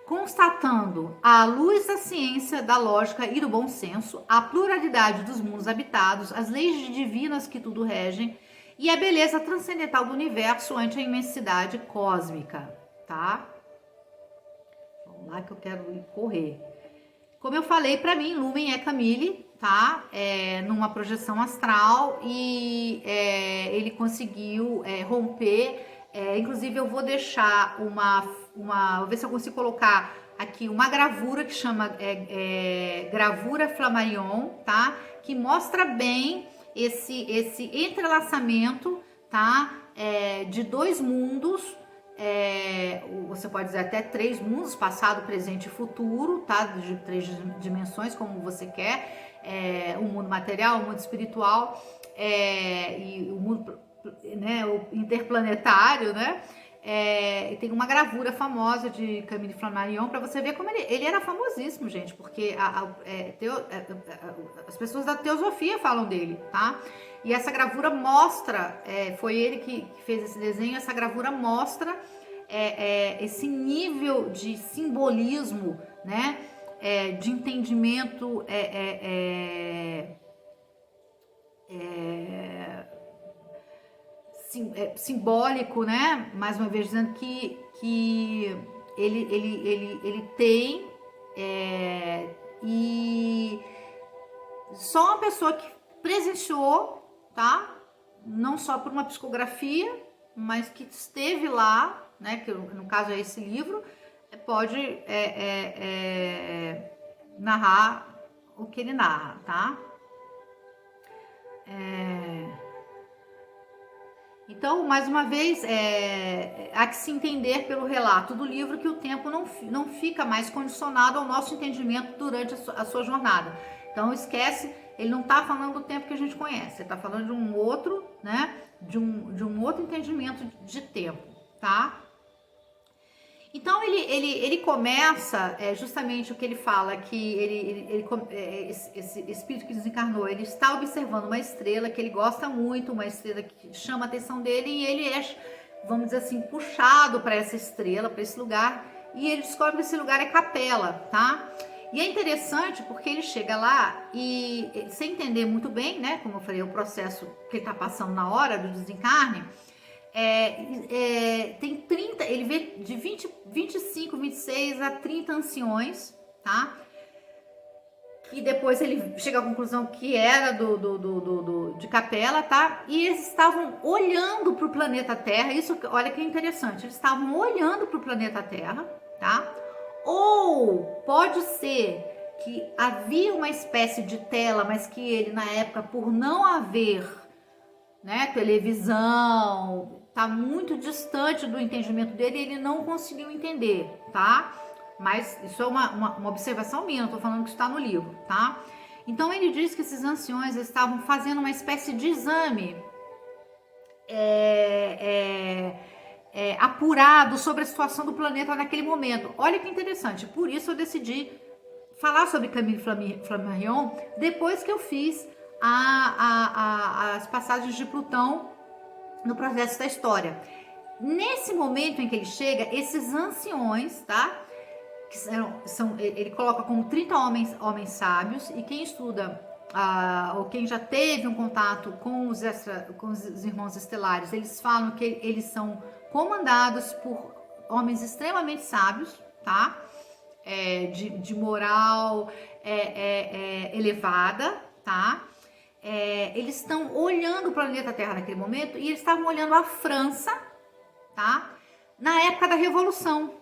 constatando à luz da ciência, da lógica e do bom senso, a pluralidade dos mundos habitados, as leis divinas que tudo regem e a beleza transcendental do universo ante a imensidade cósmica, tá? Vamos lá que eu quero ir correr. Como eu falei, para mim, Lumen é Camille, tá? Numa projeção astral e ele conseguiu romper. Inclusive, eu vou deixar vou ver se eu consigo colocar aqui uma gravura que chama Gravura Flammarion, tá? Que mostra bem esse entrelaçamento, tá? De dois mundos. Você pode dizer até 3 mundos, passado, presente e futuro, tá? De 3 dimensões, como você quer, o mundo material, o mundo espiritual e o mundo, né, o interplanetário, né? Tem uma gravura famosa de Camille Flammarion para você ver como ele era famosíssimo, gente, porque as pessoas da teosofia falam dele, tá? E essa gravura mostra, foi ele que fez esse desenho, essa gravura mostra esse nível de simbolismo, né? De entendimento simbólico, né? Mais uma vez dizendo que ele tem e só uma pessoa que presenciou, tá? Não só por uma psicografia, mas que esteve lá, né? Que no caso é esse livro, pode narrar o que ele narra, tá? Então, mais uma vez, há que se entender pelo relato do livro que o tempo não fica mais condicionado ao nosso entendimento durante a sua jornada. Então, esquece, ele não está falando do tempo que a gente conhece, ele está falando de um outro, né, de um outro entendimento de tempo, tá? Então ele começa, justamente o que ele fala, que esse espírito que desencarnou, ele está observando uma estrela que ele gosta muito, uma estrela que chama a atenção dele, e ele é, vamos dizer assim, puxado para essa estrela, para esse lugar, e ele descobre que esse lugar é Capela, tá? E é interessante porque ele chega lá e, sem entender muito bem, né, como eu falei, o processo que ele está passando na hora do desencarne, tem 30, ele vê de 25, 26 a 30 anciões, tá? E depois ele chega à conclusão que era de Capela, tá? E eles estavam olhando para o planeta Terra, isso, olha que interessante, eles estavam olhando para o planeta Terra, tá? Ou pode ser que havia uma espécie de tela, mas que ele, na época, por não haver, né, televisão, tá muito distante do entendimento dele, ele não conseguiu entender, tá? Mas isso é uma observação minha, não tô falando que está no livro, tá? Então ele diz que esses anciões estavam fazendo uma espécie de exame apurado sobre a situação do planeta naquele momento. Olha que interessante, por isso eu decidi falar sobre Camille Flammarion depois que eu fiz as passagens de Plutão no processo da história. Nesse momento em que ele chega, esses anciões, tá? Que ele coloca como 30 homens sábios, e quem estuda ou quem já teve um contato com os irmãos estelares, eles falam que eles são comandados por homens extremamente sábios, tá? De moral elevada, tá? Eles estão olhando o planeta Terra naquele momento, e eles estavam olhando a França, tá? Na época da Revolução.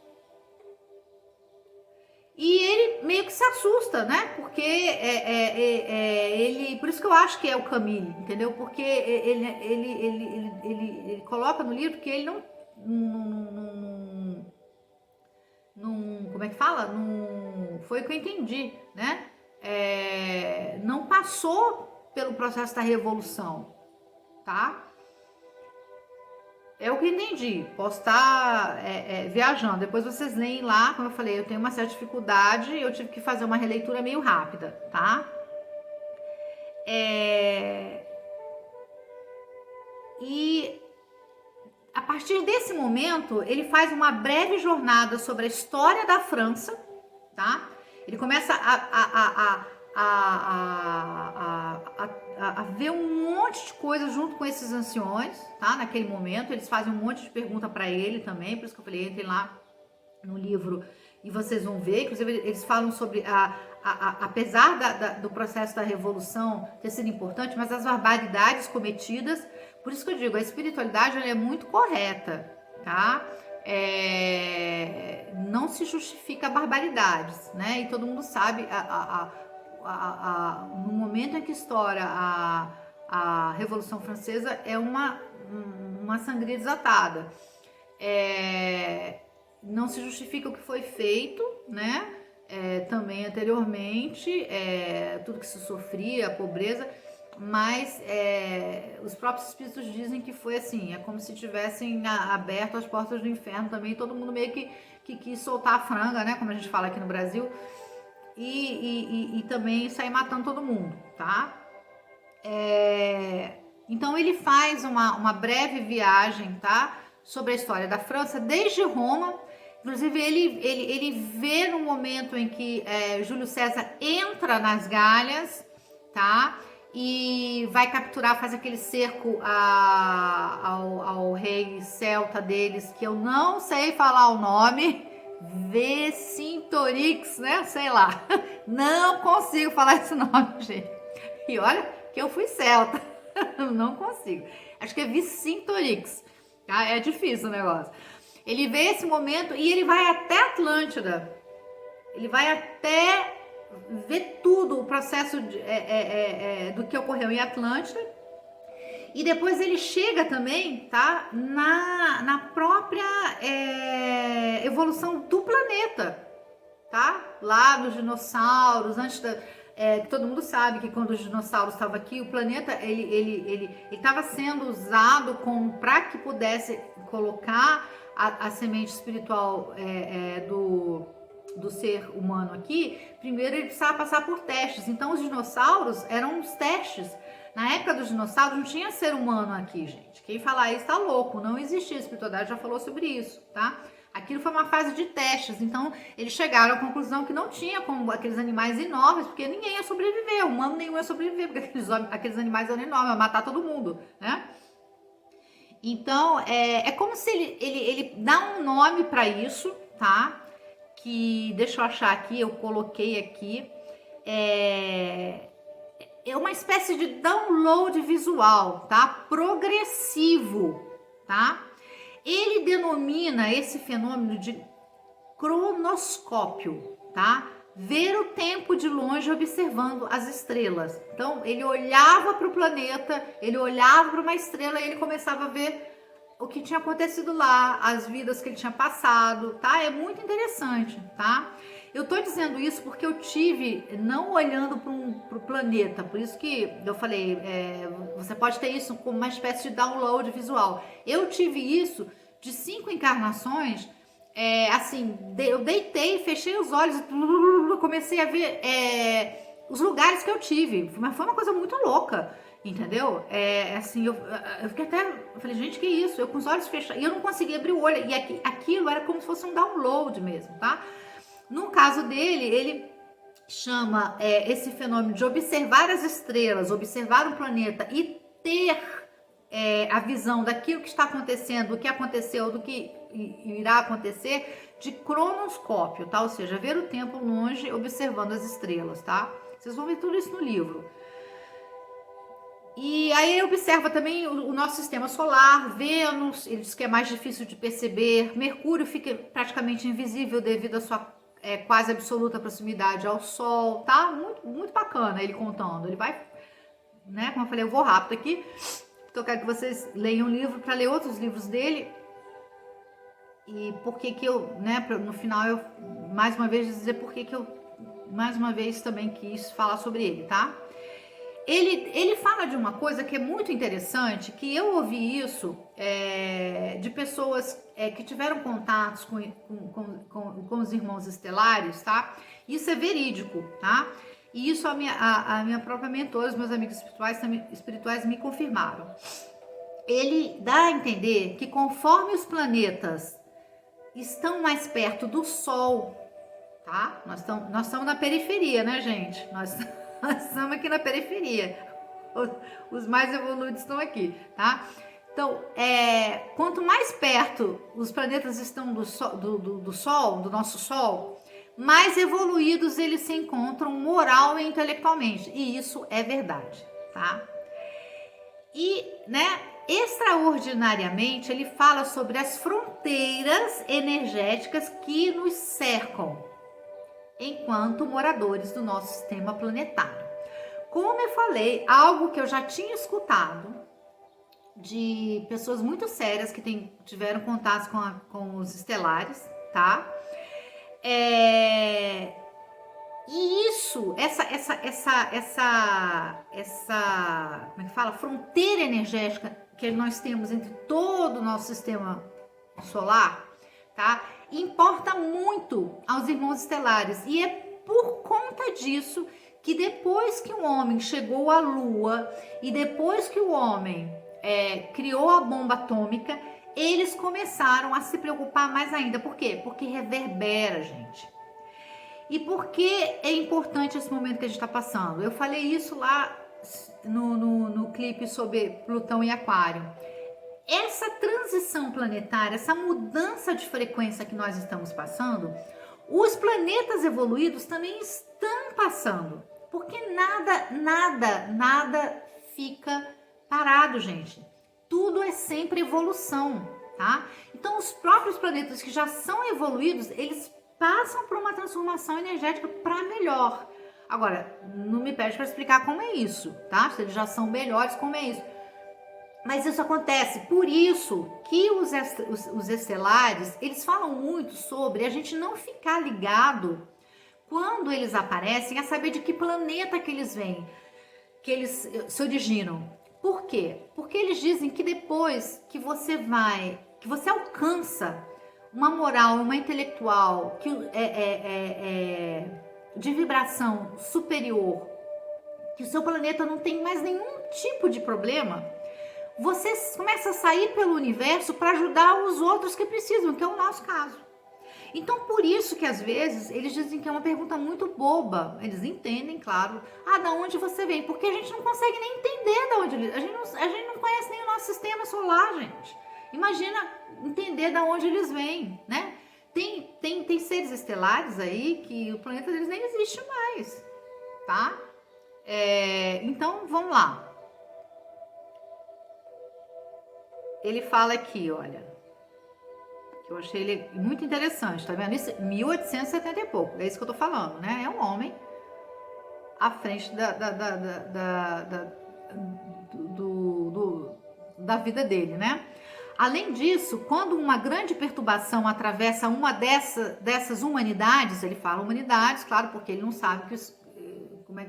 E ele meio que se assusta, né? Porque ele, por isso que eu acho que é o Camille, entendeu? Porque ele coloca no livro que ele não como é que fala? Não foi o que eu entendi, né? Não passou pelo processo da revolução, tá? É o que eu entendi. Posso estar viajando. Depois vocês leem lá, como eu falei, eu tenho uma certa dificuldade, eu tive que fazer uma releitura meio rápida, tá? E a partir desse momento, ele faz uma breve jornada sobre a história da França, tá? Ele começa a ver um monte de coisa junto com esses anciões, tá? Naquele momento, eles fazem um monte de pergunta para ele também, por isso que eu falei, entrem lá no livro e vocês vão ver. Inclusive, eles falam sobre, apesar do processo da revolução ter sido importante, mas as barbaridades cometidas. Por isso que eu digo, a espiritualidade ela é muito correta, tá? Não se justifica barbaridades, né? E todo mundo sabe, no momento em que estoura a Revolução Francesa, é uma sangria desatada. Não se justifica o que foi feito, né? Também anteriormente, tudo que se sofria, a pobreza, mas os próprios espíritos dizem que foi assim, é como se tivessem aberto as portas do inferno também, todo mundo meio que quis soltar a franga, né? Como a gente fala aqui no Brasil, e também sair matando todo mundo, tá? Então ele faz uma breve viagem, tá? Sobre a história da França, desde Roma. Inclusive ele vê no momento em que Júlio César entra nas Galhas, tá? E vai capturar, faz aquele cerco ao rei celta deles, que eu não sei falar o nome, Vercingetorix, né? Sei lá, não consigo falar esse nome, gente. E olha que eu fui celta, não consigo. Acho que é Vercingetorix, tá? É difícil o negócio. Ele vê esse momento e ele vai até Atlântida. Ele vai até ver tudo, o processo do que ocorreu em Atlântida. E depois ele chega também, tá? Na própria evolução do planeta, tá? Lá dos dinossauros, antes da... todo mundo sabe que quando os dinossauros estavam aqui, o planeta ele estava sendo usado para que pudesse colocar a semente espiritual do ser humano aqui, primeiro ele precisava passar por testes. Então os dinossauros eram os testes. Na época dos dinossauros não tinha ser humano aqui, gente. Quem falar isso tá louco, não existia. A espiritualidade já falou sobre isso, tá? Aquilo foi uma fase de testes, então eles chegaram à conclusão que não tinha como aqueles animais enormes, porque ninguém ia sobreviver, humano nenhum ia sobreviver, porque aqueles animais eram enormes, ia matar todo mundo, né? Então, é como se ele dá um nome para isso, tá? Que, deixa eu achar aqui, eu coloquei aqui, é uma espécie de download visual, tá? Progressivo, tá? Ele denomina esse fenômeno de cronoscópio, tá? Ver o tempo de longe observando as estrelas. Então, ele olhava para o planeta, ele olhava para uma estrela e ele começava a ver o que tinha acontecido lá, as vidas que ele tinha passado, tá? É muito interessante, tá? Eu tô dizendo isso porque eu tive, não olhando para o planeta, por isso que eu falei, você pode ter isso como uma espécie de download visual. Eu tive isso de 5 encarnações, assim, eu deitei, fechei os olhos, comecei a ver os lugares que eu tive, mas foi uma coisa muito louca, entendeu? Assim, eu fiquei até, eu falei, gente, que isso? Eu com os olhos fechados, e eu não conseguia abrir o olho, e aquilo era como se fosse um download mesmo, tá? No caso dele, ele chama esse fenômeno de observar as estrelas, observar o planeta e ter a visão daquilo que está acontecendo, do que aconteceu, do que irá acontecer, de cronoscópio, tá? Ou seja, ver o tempo longe observando as estrelas, tá? Vocês vão ver tudo isso no livro. E aí ele observa também o nosso sistema solar, Vênus, ele diz que é mais difícil de perceber, Mercúrio fica praticamente invisível devido à sua quase absoluta proximidade ao Sol, tá? Muito, muito bacana ele contando. Ele vai, né? Como eu falei, eu vou rápido aqui. Então eu quero que vocês leiam o livro para ler outros livros dele. E por que eu, né? No final eu mais uma vez dizer por que eu mais uma vez também quis falar sobre ele, tá? Ele fala de uma coisa que é muito interessante, que eu ouvi isso de pessoas que tiveram contatos com os irmãos estelares, tá? Isso é verídico, tá? E isso a minha própria mentora, os meus amigos espirituais me confirmaram. Ele dá a entender que conforme os planetas estão mais perto do Sol, tá? Nós estamos na periferia, né, gente? Nós estamos aqui na periferia. Os mais evoluídos estão aqui, tá? Então, quanto mais perto os planetas estão do Sol, do nosso Sol, mais evoluídos eles se encontram moral e intelectualmente. E isso é verdade, tá? E, né, extraordinariamente, ele fala sobre as fronteiras energéticas que nos cercam enquanto moradores do nosso sistema planetário. Como eu falei, algo que eu já tinha escutado de pessoas muito sérias que tiveram contato com os estelares, tá? E isso, como é que fala? Fronteira energética que nós temos entre todo o nosso sistema solar, tá? Importa muito aos irmãos estelares. E é por conta disso que depois que o homem chegou à Lua e depois que o homem criou a bomba atômica, eles começaram a se preocupar mais ainda. Por quê? Porque reverbera, gente. E por que é importante esse momento que a gente está passando? Eu falei isso lá no clipe sobre Plutão e Aquário. Essa transição planetária, essa mudança de frequência que nós estamos passando, os planetas evoluídos também estão passando. Porque nada fica parado, gente. Tudo é sempre evolução, tá? Então, os próprios planetas que já são evoluídos, eles passam por uma transformação energética para melhor. Agora, não me pede para explicar como é isso, tá? Se eles já são melhores, como é isso. Mas isso acontece, por isso que os estelares, eles falam muito sobre a gente não ficar ligado quando eles aparecem, a saber de que planeta que eles vêm, que eles se originam. Por quê? Porque eles dizem que depois que você vai que você alcança uma moral, uma intelectual que de vibração superior, que o seu planeta não tem mais nenhum tipo de problema, você começa a sair pelo universo para ajudar os outros que precisam, que é o nosso caso. Então, por isso que às vezes eles dizem que é uma pergunta muito boba. Eles entendem, claro. Da onde você vem? Porque a gente não consegue nem entender da onde eles... A gente não conhece nem o nosso sistema solar, gente. Imagina entender da onde eles vêm, né? Tem seres estelares aí que o planeta deles nem existe mais, tá? Então, vamos lá. Ele fala aqui, olha, que eu achei ele muito interessante, tá vendo? Isso, 1870 e pouco, é isso que eu tô falando, né? É um homem à frente da vida dele, né? Além disso, quando uma grande perturbação atravessa uma dessas humanidades, ele fala humanidades, claro, porque ele não sabe como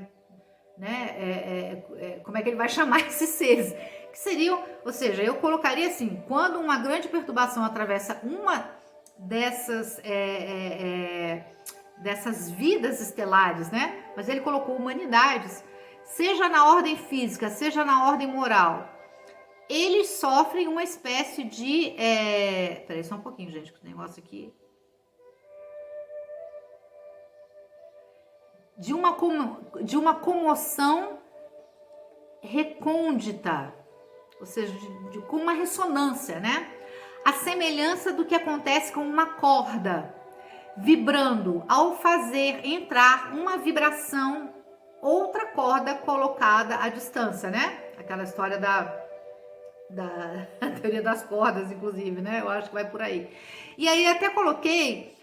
é que ele vai chamar esses seres, que seriam, ou seja, eu colocaria assim, quando uma grande perturbação atravessa uma dessas vidas estelares, né? Mas ele colocou humanidades, seja na ordem física, seja na ordem moral, eles sofrem uma espécie de... Peraí só um pouquinho, gente, que o negócio aqui... De uma comoção recôndita, ou seja, com uma ressonância, né? A semelhança do que acontece com uma corda vibrando ao fazer entrar uma vibração, outra corda colocada à distância, né? Aquela história da teoria das cordas, inclusive, né? Eu acho que vai por aí. E aí até coloquei,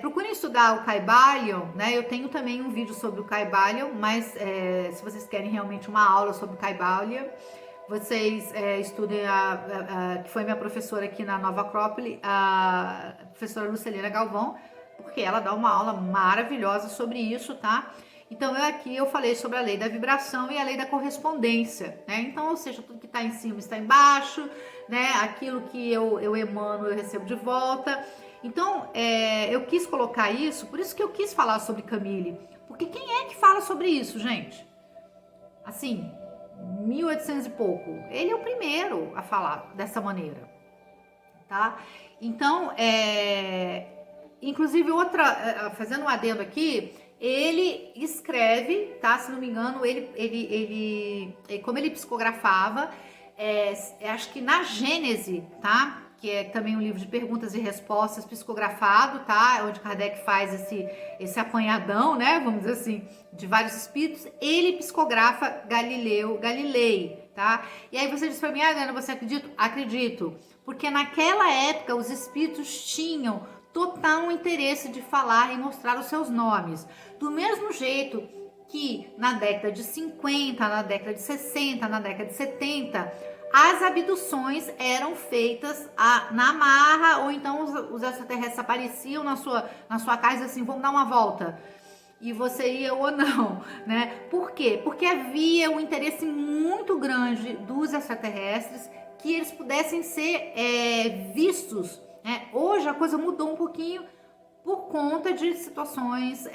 procurem estudar o Kybalion, né? Eu tenho também um vídeo sobre o Kybalion, mas se vocês querem realmente uma aula sobre o Kybalion, vocês estudem que foi minha professora aqui na Nova Acrópole, a professora Lucilena Galvão, porque ela dá uma aula maravilhosa sobre isso, tá? Então, eu falei sobre a lei da vibração e a lei da correspondência, né? Então, ou seja, tudo que está em cima está embaixo, né? Aquilo que eu emano, eu recebo de volta. Então, eu quis colocar isso, por isso que eu quis falar sobre Camille. Porque quem é que fala sobre isso, gente? Assim, 1800 e pouco. Ele é o primeiro a falar dessa maneira, tá? Então, inclusive fazendo um adendo aqui, ele escreve, tá? Se não me engano, como ele psicografava, acho que na Gênese, tá? Que é também um livro de perguntas e respostas psicografado, tá? Onde Kardec faz esse apanhadão, né? Vamos dizer assim, de vários espíritos. Ele psicografa Galilei, tá? E aí você diz pra mim, Adriana, você acredita? Acredito. Porque naquela época os espíritos tinham total interesse de falar e mostrar os seus nomes. Do mesmo jeito que na década de 50, na década de 60, na década de 70, as abduções eram feitas na marra, ou então os extraterrestres apareciam na sua casa assim, vamos dar uma volta. E você ia ou não, né? Por quê? Porque havia um interesse muito grande dos extraterrestres que eles pudessem ser vistos. Hoje a coisa mudou um pouquinho por conta de situações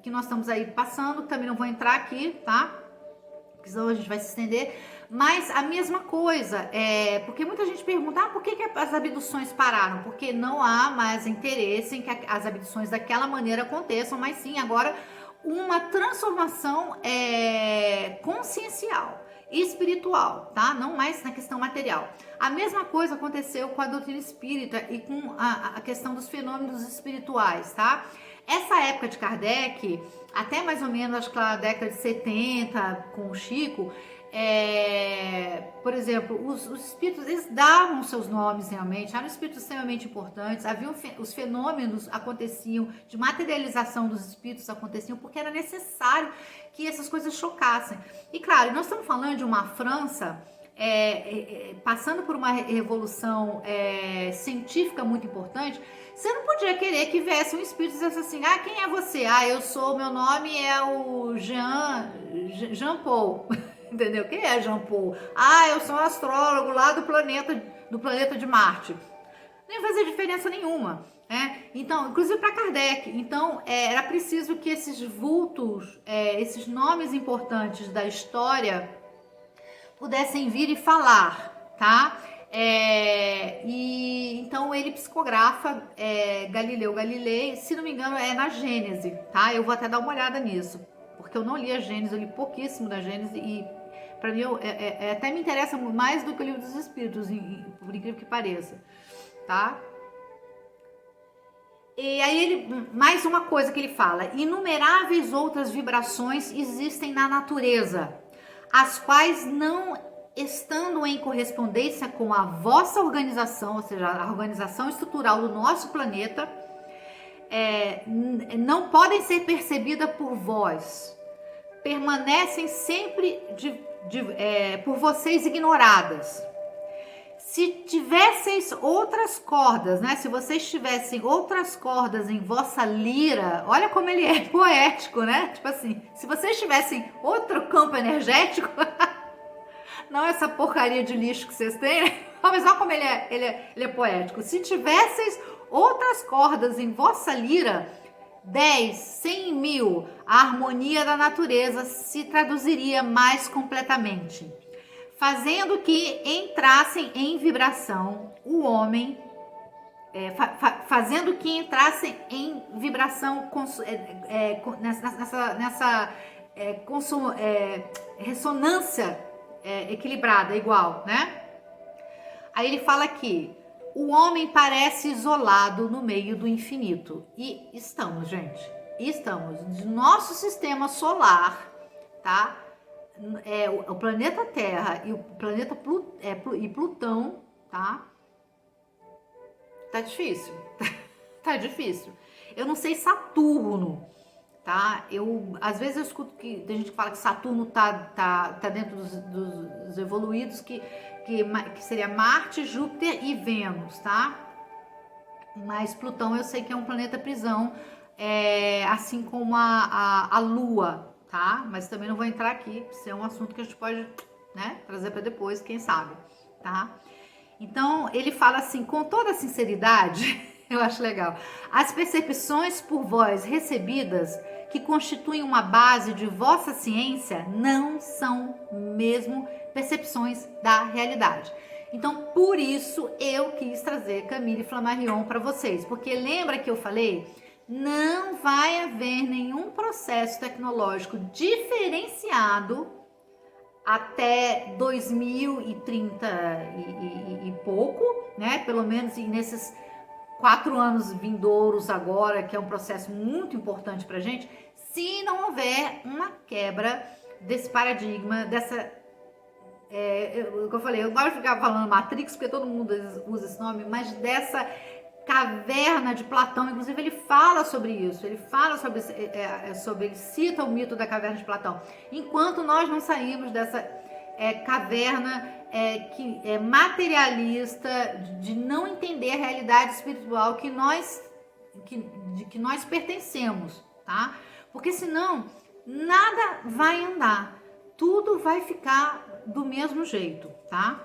que nós estamos aí passando, também não vou entrar aqui, tá? Porque senão a gente vai se estender, mas a mesma coisa, porque muita gente pergunta, por que as abduções pararam? Porque não há mais interesse em que as abduções daquela maneira aconteçam, mas sim agora uma transformação consciencial, espiritual, tá? Não mais na questão material. A mesma coisa aconteceu com a doutrina espírita e com a questão dos fenômenos espirituais, tá? Essa época de Kardec, até mais ou menos, acho que na década de 70, com o Chico, por exemplo, os espíritos, eles davam seus nomes realmente, eram espíritos extremamente importantes, os fenômenos aconteciam, de materialização dos espíritos aconteciam, porque era necessário que essas coisas chocassem. E claro, nós estamos falando de uma França passando por uma revolução científica muito importante. Você não podia querer que viesse um espírito e dissesse assim, quem é você? Meu nome é o Jean Paul. Entendeu? Quem é Jean Paul? Ah, eu sou um astrólogo lá do planeta de Marte. Nem fazia diferença nenhuma, né? Então, inclusive para Kardec. Então, era preciso que esses vultos, esses nomes importantes da história pudessem vir e falar, tá? E então ele psicografa Galileu Galilei, se não me engano é na Gênese, tá? Eu vou até dar uma olhada nisso, porque eu não li a Gênese, eu li pouquíssimo da Gênese e para mim até me interessa mais do que o Livro dos Espíritos, por incrível que pareça, tá? E aí mais uma coisa que ele fala: inumeráveis outras vibrações existem na natureza, as quais não estando em correspondência com a vossa organização, ou seja, a organização estrutural do nosso planeta, não podem ser percebidas por vós, permanecem sempre por vocês ignoradas. Se tivesseis outras cordas, né? Se vocês tivessem outras cordas em vossa lira, olha como ele é poético, né? Tipo assim, se vocês tivessem outro campo energético, não essa porcaria de lixo que vocês têm, né? Mas olha como ele é poético. Se tivesseis outras cordas em vossa lira, 10, 100 mil, a harmonia da natureza se traduziria mais completamente, fazendo que entrassem em vibração o homem, fazendo que entrassem em vibração nessa ressonância equilibrada, igual, né? Aí ele fala que o homem parece isolado no meio do infinito. E estamos, gente. Estamos. Nosso sistema solar, tá? O planeta Terra e o planeta Plutão, tá? Tá difícil. Tá difícil. Eu não sei Saturno, tá? Às vezes eu escuto que tem gente que fala que Saturno tá dentro dos evoluídos, que seria Marte, Júpiter e Vênus, tá? Mas Plutão eu sei que é um planeta prisão, assim como a Lua, tá? Mas também não vou entrar aqui, isso é um assunto que a gente pode, né, trazer para depois, quem sabe, tá? Então, ele fala assim, com toda sinceridade, eu acho legal, as percepções por vós recebidas, que constituem uma base de vossa ciência, não são mesmo percepções da realidade. Então, por isso, eu quis trazer Camille Flammarion para vocês, porque lembra que eu falei? Não vai haver nenhum processo tecnológico diferenciado até 2030 e pouco, né? Pelo menos nesses 4 anos vindouros agora, que é um processo muito importante para a gente, se não houver uma quebra desse paradigma, dessa... o que eu falei, eu gosto de ficar falando Matrix, porque todo mundo usa esse nome, mas dessa caverna de Platão, inclusive ele fala sobre isso, ele fala sobre ele cita o mito da caverna de Platão. Enquanto nós não saímos dessa caverna que é materialista, de não entender a realidade espiritual que nós pertencemos, tá? Porque senão nada vai andar, tudo vai ficar do mesmo jeito, tá?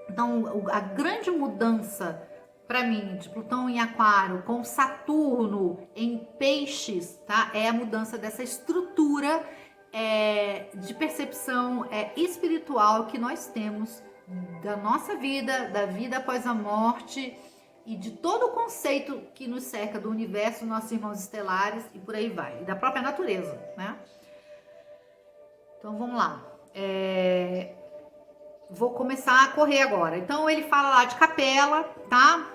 Então a grande mudança para mim, de Plutão em Aquário, com Saturno em Peixes, tá? É a mudança dessa estrutura de percepção espiritual que nós temos da nossa vida, da vida após a morte e de todo o conceito que nos cerca do universo, nossos irmãos estelares e por aí vai, e da própria natureza, né? Então vamos lá. Vou começar a correr agora. Então ele fala lá de capela, tá?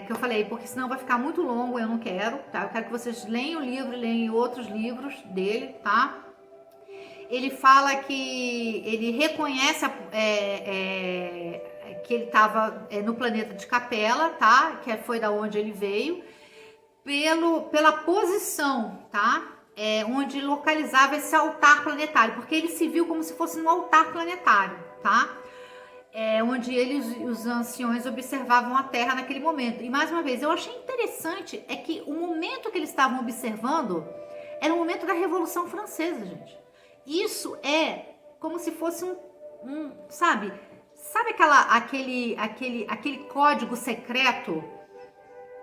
Que eu falei, porque senão vai ficar muito longo, eu não quero, tá? Eu quero que vocês leiam o livro, leiam outros livros dele, tá? Ele fala que ele reconhece que ele estava no planeta de Capela, tá? Que foi da onde ele veio, pela posição, tá? Onde localizava esse altar planetário, porque ele se viu como se fosse um altar planetário, tá? Onde os anciões observavam a Terra naquele momento. E mais uma vez, eu achei interessante que o momento que eles estavam observando era o momento da Revolução Francesa, gente. Isso como se fosse sabe aquele código secreto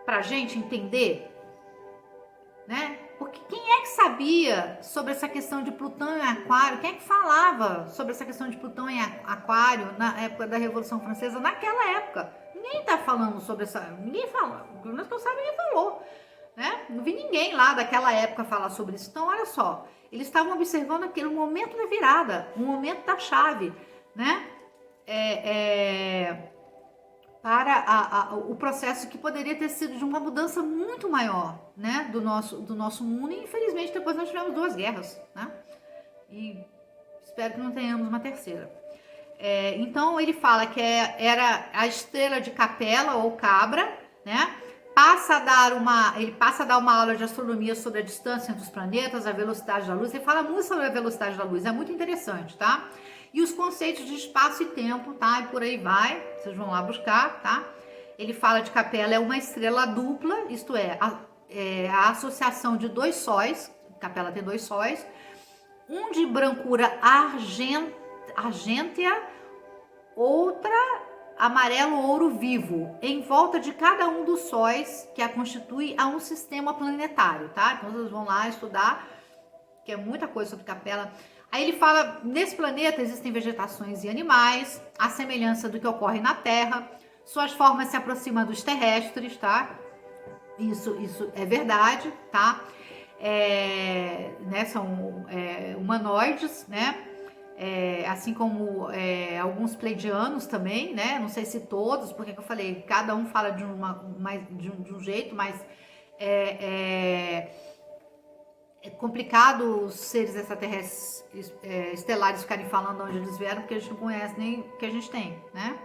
pra gente entender, né? Porque quem é que sabia sobre essa questão de Plutão em Aquário? Quem é que falava sobre essa questão de Plutão em Aquário na época da Revolução Francesa? Naquela época. Ninguém tá falando sobre essa... Ninguém fala. Pelo menos que eu saiba, ninguém falou. Né? Não vi ninguém lá daquela época falar sobre isso. Então, olha só. Eles estavam observando aquele momento da virada. O momento da chave. Né? Para o processo que poderia ter sido de uma mudança muito maior, né, do nosso mundo, e infelizmente depois nós tivemos 2 guerras, né, e espero que não tenhamos uma terceira. Então ele fala que era a estrela de Capela ou Cabra, né, ele passa a dar uma aula de astronomia sobre a distância entre os planetas, a velocidade da luz. Ele fala muito sobre a velocidade da luz, é muito interessante, tá? E os conceitos de espaço e tempo, tá? E por aí vai, vocês vão lá buscar, tá? Ele fala de Capela é uma estrela dupla, isto é a associação de 2 sóis. Capela tem 2 sóis, um de brancura argêntea, outra amarelo ouro vivo. Em volta de cada um dos sóis que a constitui há um sistema planetário, tá? Então vocês vão lá estudar, que é muita coisa sobre Capela. Aí ele fala, nesse planeta existem vegetações e animais, à semelhança do que ocorre na Terra. Suas formas se aproximam dos terrestres, tá? Isso é verdade, tá? Né, são humanoides, né? Assim como alguns pleidianos também, né? Não sei se todos, porque eu falei, cada um fala de um jeito, mas é complicado os seres extraterrestres estelares ficarem falando onde eles vieram, porque a gente não conhece nem o que a gente tem, né?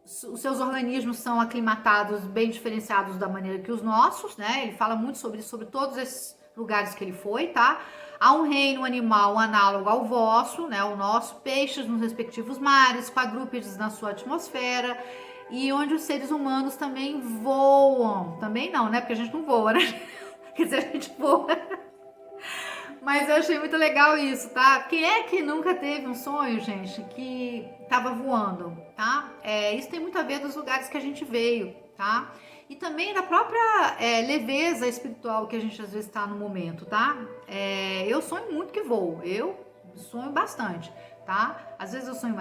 Os seus organismos são aclimatados, bem diferenciados da maneira que os nossos, né? Ele fala muito sobre todos esses lugares que ele foi, tá? Há um reino animal análogo ao vosso, né? O nosso, peixes nos respectivos mares, quadrúpedes na sua atmosfera, e onde os seres humanos também voam. Também não, né? Porque a gente não voa, né? Quer dizer, a gente voa. Mas eu achei muito legal isso, tá? Quem é que nunca teve um sonho, gente, que tava voando, tá? Isso tem muito a ver dos lugares que a gente veio, tá? E também da própria leveza espiritual que a gente às vezes tá no momento, tá? Eu sonho muito que voo, eu sonho bastante, tá? Às vezes eu sonho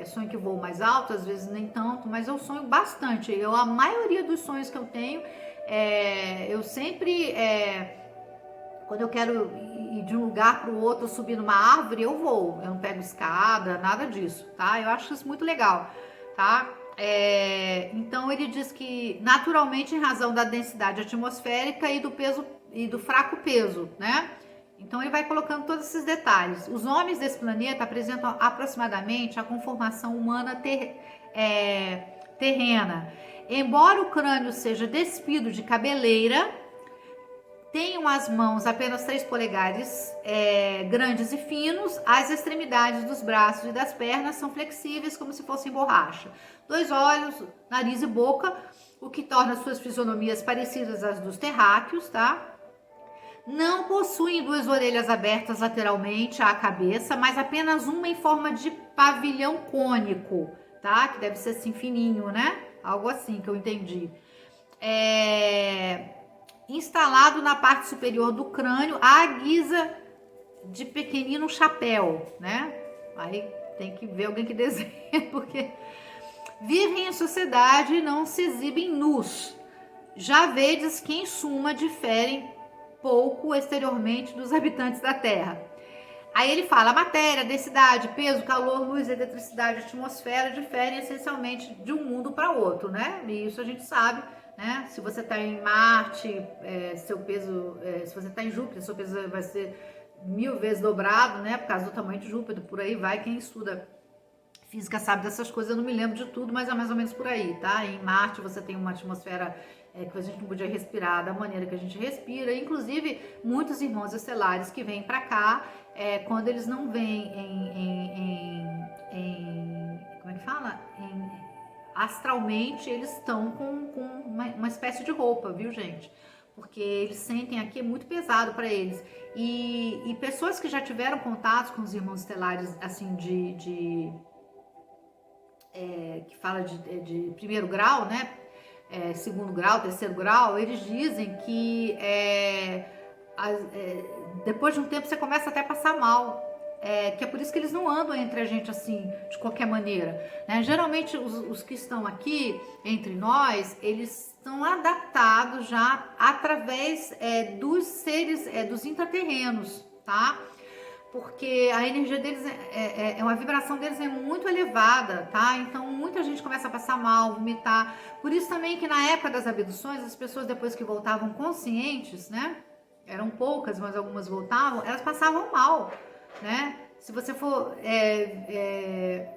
sonho que voo mais alto, às vezes nem tanto, mas eu sonho bastante. A maioria dos sonhos que eu tenho, eu sempre... quando eu quero ir de um lugar para o outro, subir numa árvore, eu vou. Eu não pego escada, nada disso, tá? Eu acho isso muito legal, tá? Então ele diz que naturalmente em razão da densidade atmosférica e do peso e do fraco peso, né? Então ele vai colocando todos esses detalhes. Os homens desse planeta apresentam aproximadamente a conformação humana terrena. Embora o crânio seja despido de cabeleira, tenham as mãos apenas 3 polegares grandes e finos, as extremidades dos braços e das pernas são flexíveis como se fossem borracha. 2 olhos, nariz e boca, o que torna suas fisionomias parecidas às dos terráqueos, tá? Não possuem 2 orelhas abertas lateralmente à cabeça, mas apenas uma em forma de pavilhão cônico, tá? Que deve ser assim fininho, né? Algo assim que eu entendi. Instalado na parte superior do crânio, à guisa de pequenino chapéu, né? Aí tem que ver alguém que desenha, porque vivem em sociedade e não se exibem nus. Já vedes que em suma diferem pouco exteriormente dos habitantes da Terra. Aí ele fala, matéria, densidade, peso, calor, luz, eletricidade, atmosfera diferem essencialmente de um mundo para outro, né? E isso a gente sabe, né? Se você está em Marte, seu peso, se você está em Júpiter, seu peso vai ser 1000 vezes dobrado, né? Por causa do tamanho de Júpiter, por aí vai. Quem estuda física sabe dessas coisas, eu não me lembro de tudo, mas é mais ou menos por aí, tá? Em Marte você tem uma atmosfera que a gente não podia respirar da maneira que a gente respira. Inclusive, muitos irmãos estelares que vêm para cá, quando eles não vêm como é que fala? Astralmente, eles estão com uma espécie de roupa, viu, gente? porque eles sentem aqui, é muito pesado para eles. E pessoas que já tiveram contato com os irmãos estelares, assim, que fala de primeiro grau, né? Segundo grau, terceiro grau, eles dizem que depois de um tempo você começa até a passar mal. Que é por isso que eles não andam entre a gente assim, de qualquer maneira, né? Geralmente os que estão aqui entre nós, eles estão adaptados já através dos seres, dos intraterrenos, tá? Porque a energia deles uma vibração deles é muito elevada, tá? Então muita gente começa a passar mal, vomitar. Por isso também que na época das abduções, as pessoas depois que voltavam conscientes, né? Eram poucas, mas algumas voltavam, elas passavam mal, né? Se você for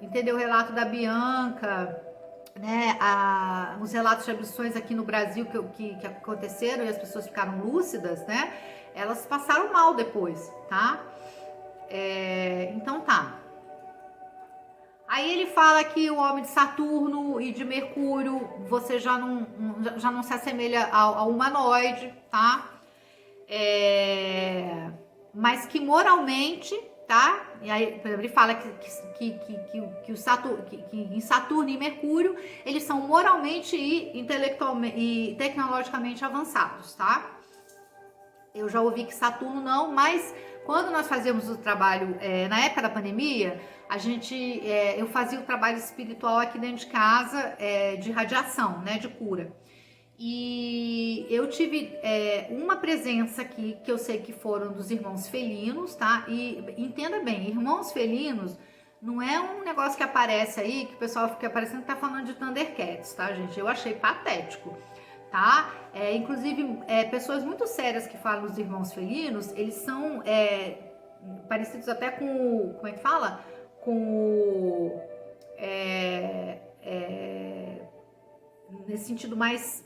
entender o relato da Bianca, né? Os relatos de abduções aqui no Brasil que aconteceram e as pessoas ficaram lúcidas, né? Elas passaram mal depois, tá? Então tá. Aí ele fala que o homem de Saturno e de Mercúrio, você já não se assemelha ao humanoide, tá? Mas que moralmente, tá? E aí ele fala que em Saturno e Mercúrio eles são moralmente e intelectualmente e tecnologicamente avançados, tá? Eu já ouvi que Saturno não, mas quando nós fazíamos o trabalho na época da pandemia, eu fazia o trabalho espiritual aqui dentro de casa de radiação, né, de cura. E eu tive uma presença aqui que eu sei que foram dos irmãos felinos, tá? E entenda bem, irmãos felinos não é um negócio que aparece aí que o pessoal fica parecendo que tá falando de Thundercats, tá, gente? Eu achei patético, tá? Inclusive, pessoas muito sérias que falam dos irmãos felinos, eles são parecidos até com como é que fala? Com nesse sentido mais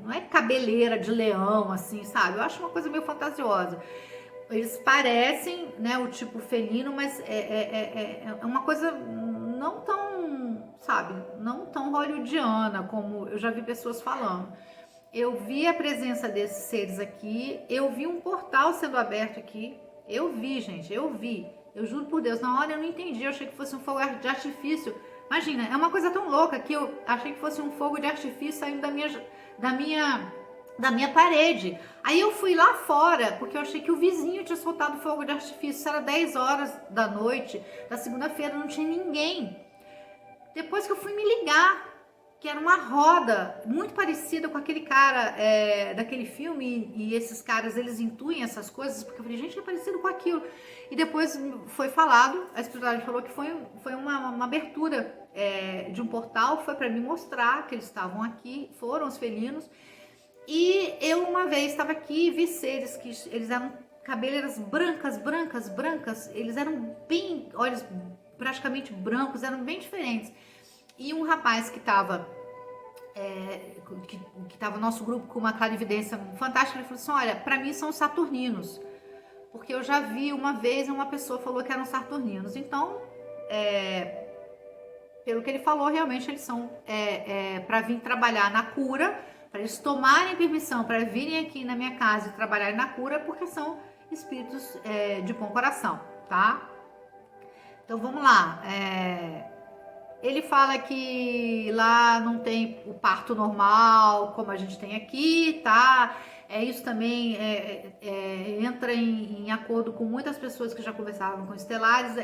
não é cabeleira de leão, assim, sabe? Eu acho uma coisa meio fantasiosa. Eles parecem, né, o tipo felino, mas é uma coisa não tão, sabe, não tão hollywoodiana como eu já vi pessoas falando. Eu vi a presença desses seres aqui, eu vi um portal sendo aberto aqui, eu vi, gente, eu vi. Eu juro por Deus, na hora eu não entendi, eu achei que fosse um fogo de artifício. Imagina, é uma coisa tão louca que eu achei que fosse um fogo de artifício saindo da minha parede. Aí eu fui lá fora, porque eu achei que o vizinho tinha soltado fogo de artifício. Era 10 horas da noite, da segunda-feira, não tinha ninguém. Depois que eu fui me ligar, que era uma roda muito parecida com aquele cara daquele filme, e esses caras, eles intuem essas coisas, porque eu falei, gente, é parecido com aquilo. E depois foi falado, a espiritualidade falou que foi uma abertura de um portal, foi para me mostrar que eles estavam aqui, foram os felinos. E eu uma vez estava aqui e vi seres que eles eram cabeleiras brancas, eles eram bem, olhos praticamente brancos, eram bem diferentes. E um rapaz que estava no nosso grupo com uma clarividência fantástica, ele falou assim, olha, para mim são saturninos, porque eu já vi uma vez uma pessoa falou que eram saturninos. Então, pelo que ele falou, realmente eles são para vir trabalhar na cura, para eles tomarem permissão para virem aqui na minha casa e trabalharem na cura, porque são espíritos de bom coração, tá? Então vamos lá. Ele fala que lá não tem o parto normal como a gente tem aqui, tá? Isso também entra em acordo com muitas pessoas que já conversavam com estelares.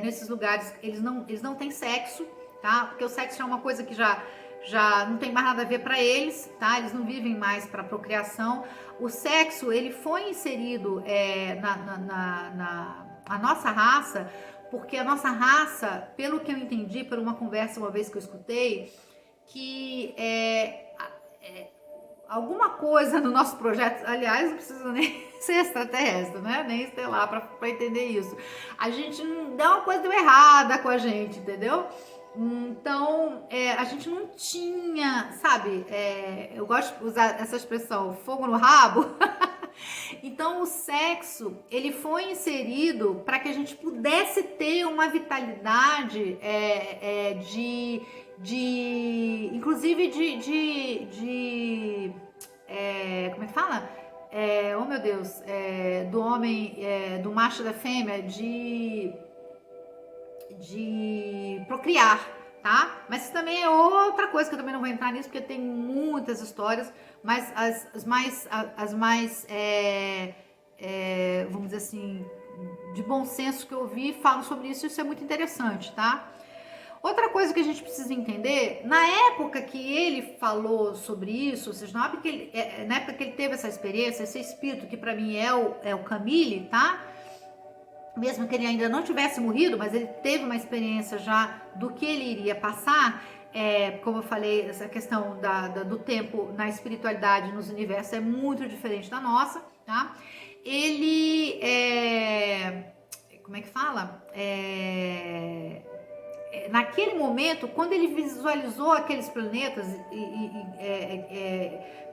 Nesses lugares eles não têm sexo, tá? Porque o sexo é uma coisa que já não tem mais nada a ver para eles, tá? Eles não vivem mais para procriação. O sexo, ele foi inserido na nossa raça, porque a nossa raça, pelo que eu entendi, por uma conversa uma vez que eu escutei, que alguma coisa no nosso projeto, aliás, não precisa nem ser extraterrestre, né? Nem estelar para entender isso. A gente não deu uma coisa deu errada com a gente, entendeu? Então, a gente não tinha, sabe? Eu gosto de usar essa expressão, fogo no rabo. Então, o sexo, ele foi inserido para que a gente pudesse ter uma vitalidade inclusive oh meu Deus, do homem, do macho e da fêmea, de procriar, tá? Mas isso também é outra coisa que eu também não vou entrar nisso, porque tem muitas histórias, mas as mais vamos dizer assim, de bom senso que eu ouvi falam sobre isso, isso é muito interessante, tá? Outra coisa que a gente precisa entender, na época que ele falou sobre isso, ou seja, na época que ele teve essa experiência, esse espírito que para mim é o Camille, tá? Mesmo que ele ainda não tivesse morrido, mas ele teve uma experiência já do que ele iria passar, como eu falei, essa questão do tempo na espiritualidade, nos universos é muito diferente da nossa, tá? Ele, como é que fala? Naquele momento, quando ele visualizou aqueles planetas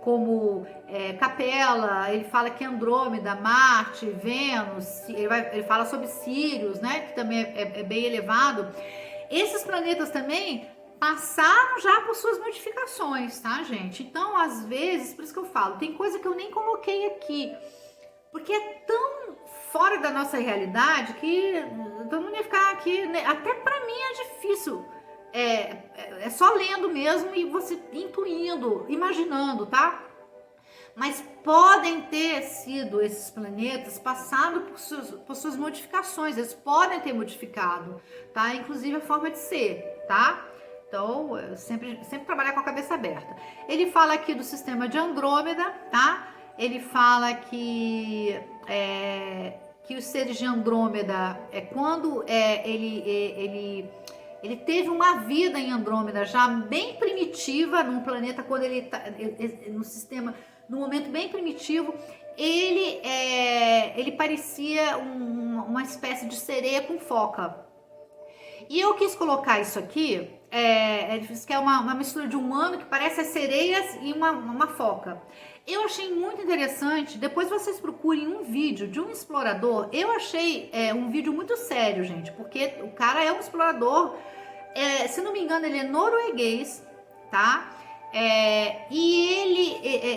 como Capela, ele fala que Andrômeda, Marte, Vênus, ele fala sobre Sírios, né, que também é bem elevado. Esses planetas também passaram já por suas modificações, tá, gente? Então, às vezes, por isso que eu falo, tem coisa que eu nem coloquei aqui, porque é tão fora da nossa realidade que todo mundo ia ficar aqui, né? Até para mim é difícil, é só lendo mesmo e você intuindo, imaginando, tá? Mas podem ter sido esses planetas passando por suas modificações, eles podem ter modificado, tá? Inclusive a forma de ser, tá? Então, sempre trabalhar com a cabeça aberta. Ele fala aqui do sistema de Andrômeda, tá? Ele fala que os seres de Andrômeda, quando ele teve uma vida em Andrômeda já bem primitiva, num planeta, quando ele tá no sistema, num momento bem primitivo, ele parecia uma espécie de sereia com foca. E eu quis colocar isso aqui, ele disse que é uma mistura de humano que parece as sereias e uma foca. Eu achei muito interessante, depois vocês procurem um vídeo de um explorador, eu achei um vídeo muito sério, gente, porque o cara é um explorador, se não me engano ele é norueguês, tá? E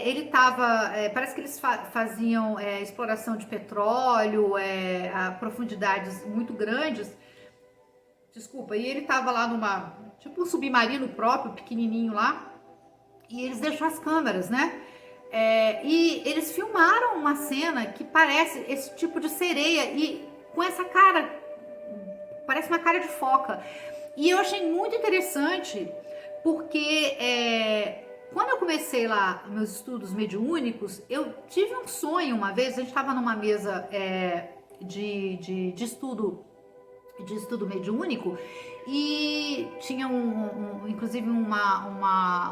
ele tava, parece que eles faziam exploração de petróleo a profundidades muito grandes, desculpa, e ele tava lá tipo um submarino próprio, pequenininho lá, e eles deixam as câmeras, né? E eles filmaram uma cena que parece esse tipo de sereia e com essa cara, parece uma cara de foca. E eu achei muito interessante porque quando eu comecei lá meus estudos mediúnicos, eu tive um sonho uma vez, a gente estava numa mesa de estudo mediúnico e tinha inclusive um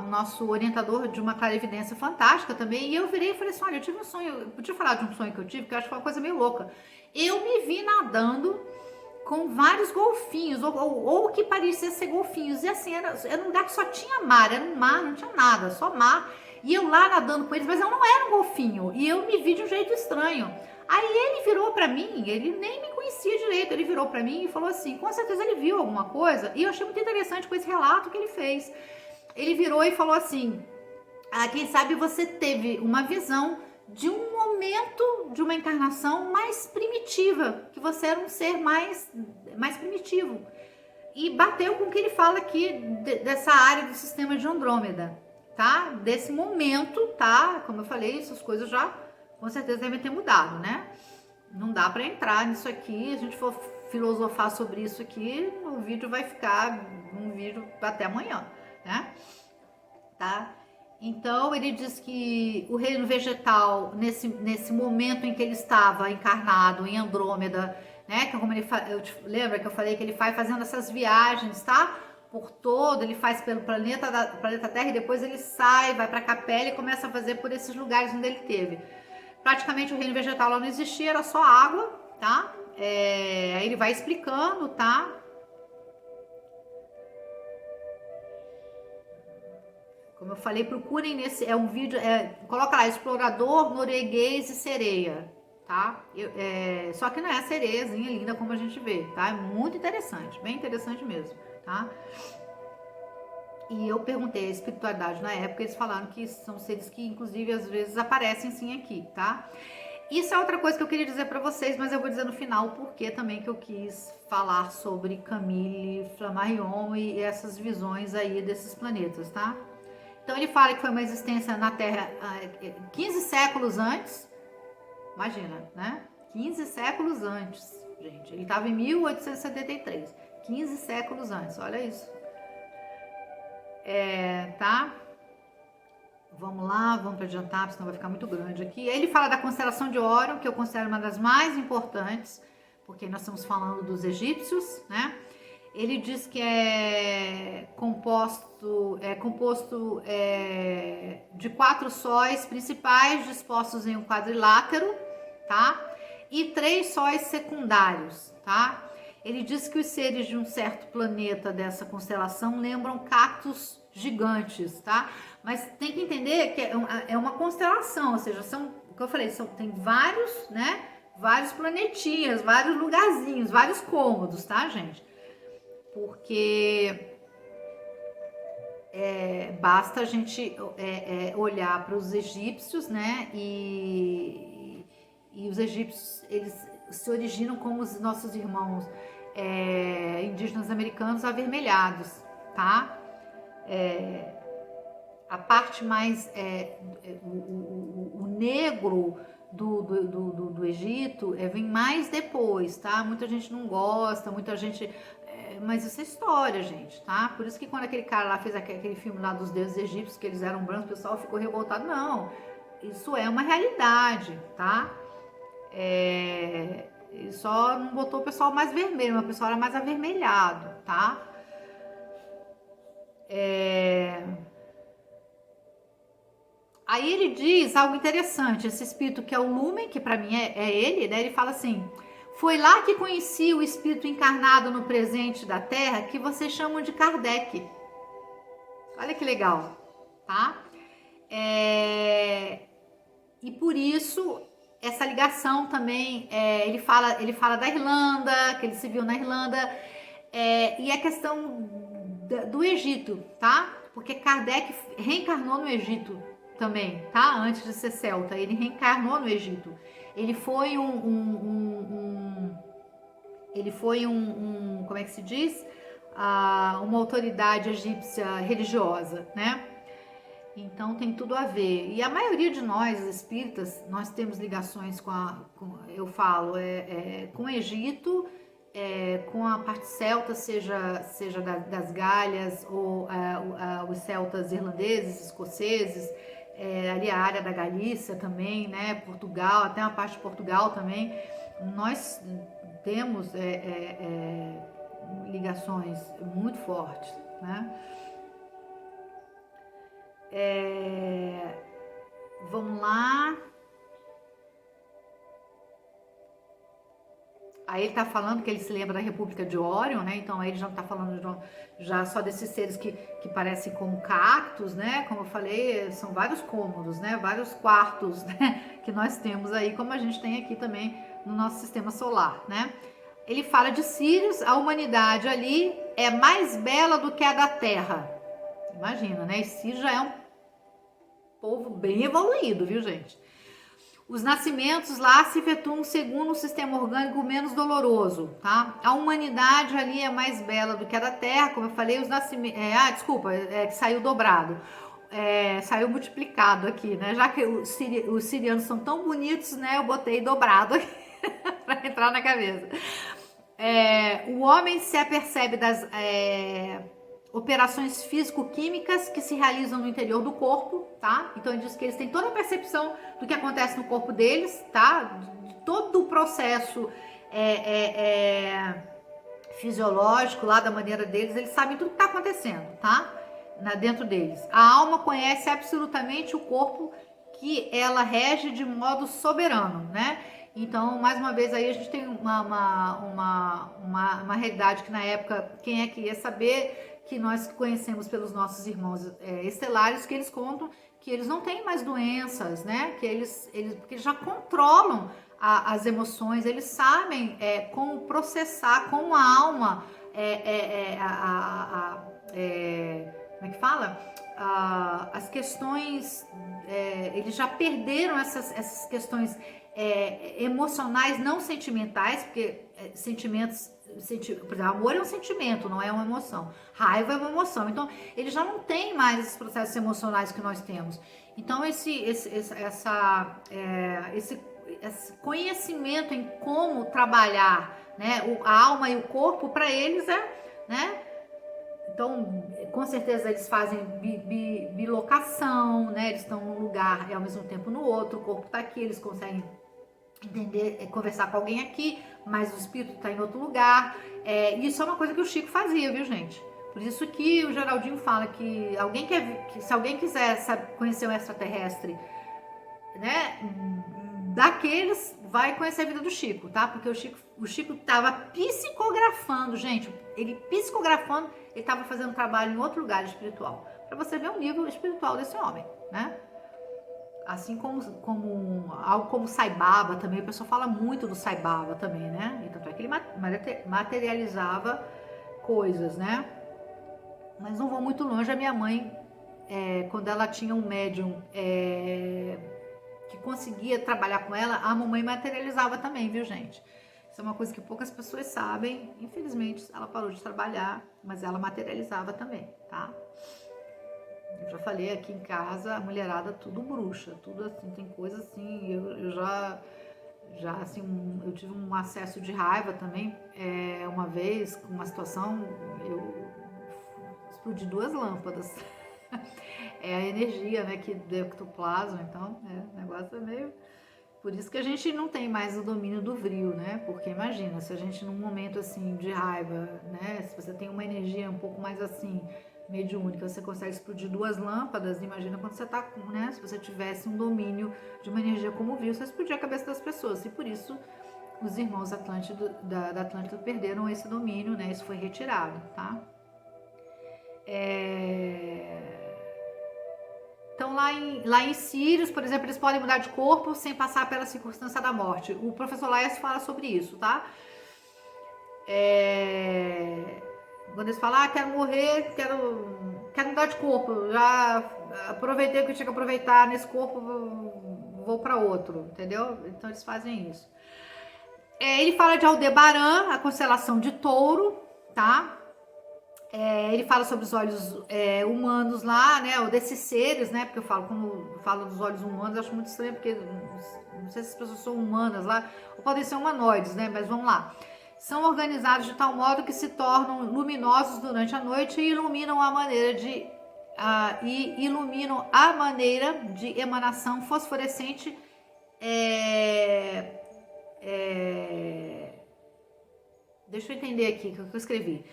nosso orientador de uma clarividência fantástica também, e eu virei e falei assim, olha, eu tive um sonho, eu podia falar de um sonho que eu tive, que eu acho que foi uma coisa meio louca. Eu me vi nadando com vários golfinhos, ou que parecia ser golfinhos, e assim, era um lugar que só tinha mar, era um mar, não tinha nada, só mar, e eu lá nadando com eles, mas eu não era um golfinho, e eu me vi de um jeito estranho. Aí ele virou pra mim, ele nem me conhecia direito, ele virou pra mim e falou assim, com certeza ele viu alguma coisa, e eu achei muito interessante com esse relato que ele fez. Ele virou e falou assim, quem sabe você teve uma visão de um momento de uma encarnação mais primitiva, que você era um ser mais primitivo. E bateu com o que ele fala aqui dessa área do sistema de Andrômeda, tá? Desse momento, tá? Como eu falei, essas coisas já com certeza devem ter mudado, né? Não dá para entrar nisso aqui, a gente for filosofar sobre isso aqui, o vídeo vai ficar um vídeo até amanhã, né? Tá? Então ele diz que o reino vegetal, nesse momento em que ele estava encarnado em Andrômeda, né? Que como lembra que eu falei que ele vai fazendo essas viagens, tá? Por todo, ele faz pelo planeta Terra e depois ele sai, vai para Capela e começa a fazer por esses lugares onde ele teve. Praticamente o reino vegetal lá não existia, era só água, tá? Aí ele vai explicando, tá? Como eu falei, procurem um vídeo, coloca lá, explorador norueguês e sereia, tá? Só que não é a sereiazinha linda como a gente vê, tá? É muito interessante, bem interessante mesmo, tá? E eu perguntei a espiritualidade na época, eles falaram que são seres que, inclusive, às vezes aparecem sim aqui, tá? Isso é outra coisa que eu queria dizer para vocês, mas eu vou dizer no final porque também que eu quis falar sobre Camille Flammarion e essas visões aí desses planetas, tá? Então ele fala que foi uma existência na Terra 15 séculos antes, imagina, né? 15 séculos antes, gente. Ele estava em 1873, 15 séculos antes, olha isso. Tá? Vamos lá, vamos para adiantar, senão vai ficar muito grande aqui. Ele fala da constelação de Órion, que eu considero uma das mais importantes, porque nós estamos falando dos egípcios, né? Ele diz que é composto de 4 sóis principais dispostos em um quadrilátero, tá? E 3 sóis secundários, tá? Ele diz que os seres de um certo planeta dessa constelação lembram cactos gigantes, tá? Mas tem que entender que é uma constelação, ou seja, são, o que eu falei, tem vários, né? Vários planetinhas, vários lugarzinhos, vários cômodos, tá, gente? Porque basta a gente olhar para os egípcios, né? E os egípcios, eles se originam como os nossos irmãos indígenas americanos avermelhados, tá? A parte mais o negro do Egito vem mais depois, tá? Muita gente não gosta, muita gente mas isso é história, gente, tá? Por isso que quando aquele cara lá fez aquele filme lá dos deuses egípcios, que eles eram brancos, o pessoal ficou revoltado. Não, isso é uma realidade, tá? Só não botou o pessoal mais vermelho, mas o pessoal era mais avermelhado, tá? Aí ele diz algo interessante, esse espírito que é o Lumen, que para mim é ele, né? Ele fala assim: foi lá que conheci o espírito encarnado no presente da Terra que vocês chamam de Kardec. Olha que legal, tá? E por isso essa ligação também, ele fala da Irlanda, que ele se viu na Irlanda, e a questão do Egito, tá? Porque Kardec reencarnou no Egito também, tá? Antes de ser celta, ele reencarnou no Egito. Ele foi como é que se diz? Uma autoridade egípcia religiosa, né? Então tem tudo a ver. E a maioria de nós, espíritas, nós temos ligações com o Egito, com a parte celta, seja das Galhas ou os celtas irlandeses, escoceses, ali a área da Galícia também, né? Portugal, até uma parte de Portugal também. Nós temos ligações muito fortes, né? Vamos lá. Aí ele tá falando que ele se lembra da República de Órion, né? Então aí ele já não tá falando já só desses seres que parecem como cactos, né? Como eu falei, são vários cômodos, né? Vários quartos, né? Que nós temos aí, como a gente tem aqui também no nosso sistema solar, né? Ele fala de Sírios, a humanidade ali é mais bela do que a da Terra. Imagina, né? E Sírios já é um povo bem evoluído, viu, gente? Os nascimentos lá se efetuam segundo um sistema orgânico menos doloroso, tá? A humanidade ali é mais bela do que a da Terra, como eu falei, os nascimentos... que saiu dobrado. Saiu multiplicado aqui, né? Já que os sirianos são tão bonitos, né? Eu botei dobrado aqui para entrar na cabeça. O homem se apercebe das operações físico-químicas que se realizam no interior do corpo, tá? Então ele diz que eles têm toda a percepção do que acontece no corpo deles, tá? De todo o processo fisiológico lá da maneira deles, eles sabem tudo que está acontecendo, tá? Dentro deles. A alma conhece absolutamente o corpo que ela rege de modo soberano, né? Então, mais uma vez aí a gente tem uma realidade que na época, quem é que ia saber, que nós conhecemos pelos nossos irmãos estelares, que eles contam que eles não têm mais doenças, né? Porque eles já controlam as emoções, eles sabem como processar, como a alma como como é que fala? As questões, eles já perderam essas questões emocionais, não sentimentais, porque sentimentos, por exemplo, amor é um sentimento, não é uma emoção. Raiva é uma emoção. Então, eles já não têm mais esses processos emocionais que nós temos. Então, esse conhecimento em como trabalhar, né, a alma e o corpo, para eles né? Então, com certeza eles fazem bilocação, né? Eles estão num lugar e ao mesmo tempo no outro, o corpo está aqui, eles conseguem entender, conversar com alguém aqui, mas o espírito está em outro lugar. Isso é uma coisa que o Chico fazia, viu, gente? Por isso que o Geraldinho fala que se alguém quiser conhecer um extraterrestre, né, daqueles, vai conhecer a vida do Chico, tá? Porque o Chico estava psicografando, gente, ele estava fazendo trabalho em outro lugar espiritual, para você ver o nível espiritual desse homem, né? Assim como algo como Sai Baba também, o pessoal fala muito do Sai Baba também, né? E tanto é que ele materializava coisas, né? Mas não vou muito longe, a minha mãe, quando ela tinha um médium que conseguia trabalhar com ela, a mamãe materializava também, viu, gente? Isso é uma coisa que poucas pessoas sabem. Infelizmente, ela parou de trabalhar, mas ela materializava também, tá? Eu já falei aqui em casa, a mulherada tudo bruxa, tudo assim, tem coisa assim, eu já assim, eu tive um acesso de raiva também, uma vez, com uma situação, eu explodi 2 lâmpadas. É a energia, né, que do ectoplasma, então, o negócio é meio... Por isso que a gente não tem mais o domínio do vril, né, porque imagina, se a gente num momento assim de raiva, né, se você tem uma energia um pouco mais assim, mediúnica, você consegue explodir 2 lâmpadas, imagina quando você tá, né, se você tivesse um domínio de uma energia como o vril, você explodia a cabeça das pessoas, e por isso os irmãos da Atlântida perderam esse domínio, né, isso foi retirado, tá? Então, lá em Sírios, por exemplo, eles podem mudar de corpo sem passar pela circunstância da morte. O professor Laércio fala sobre isso, tá? Quando eles falam, quero morrer, quero mudar de corpo, já aproveitei o que eu tinha que aproveitar nesse corpo, vou para outro, entendeu? Então, eles fazem isso. Ele fala de Aldebaran, a constelação de Touro, tá? Ele fala sobre os olhos humanos lá, né, ou desses seres, né, porque quando eu falo dos olhos humanos, eu acho muito estranho, porque não sei se as pessoas são humanas lá, ou podem ser humanoides, né, mas vamos lá. São organizados de tal modo que se tornam luminosos durante a noite e iluminam a maneira de emanação fosforescente deixa eu entender aqui o que eu escrevi.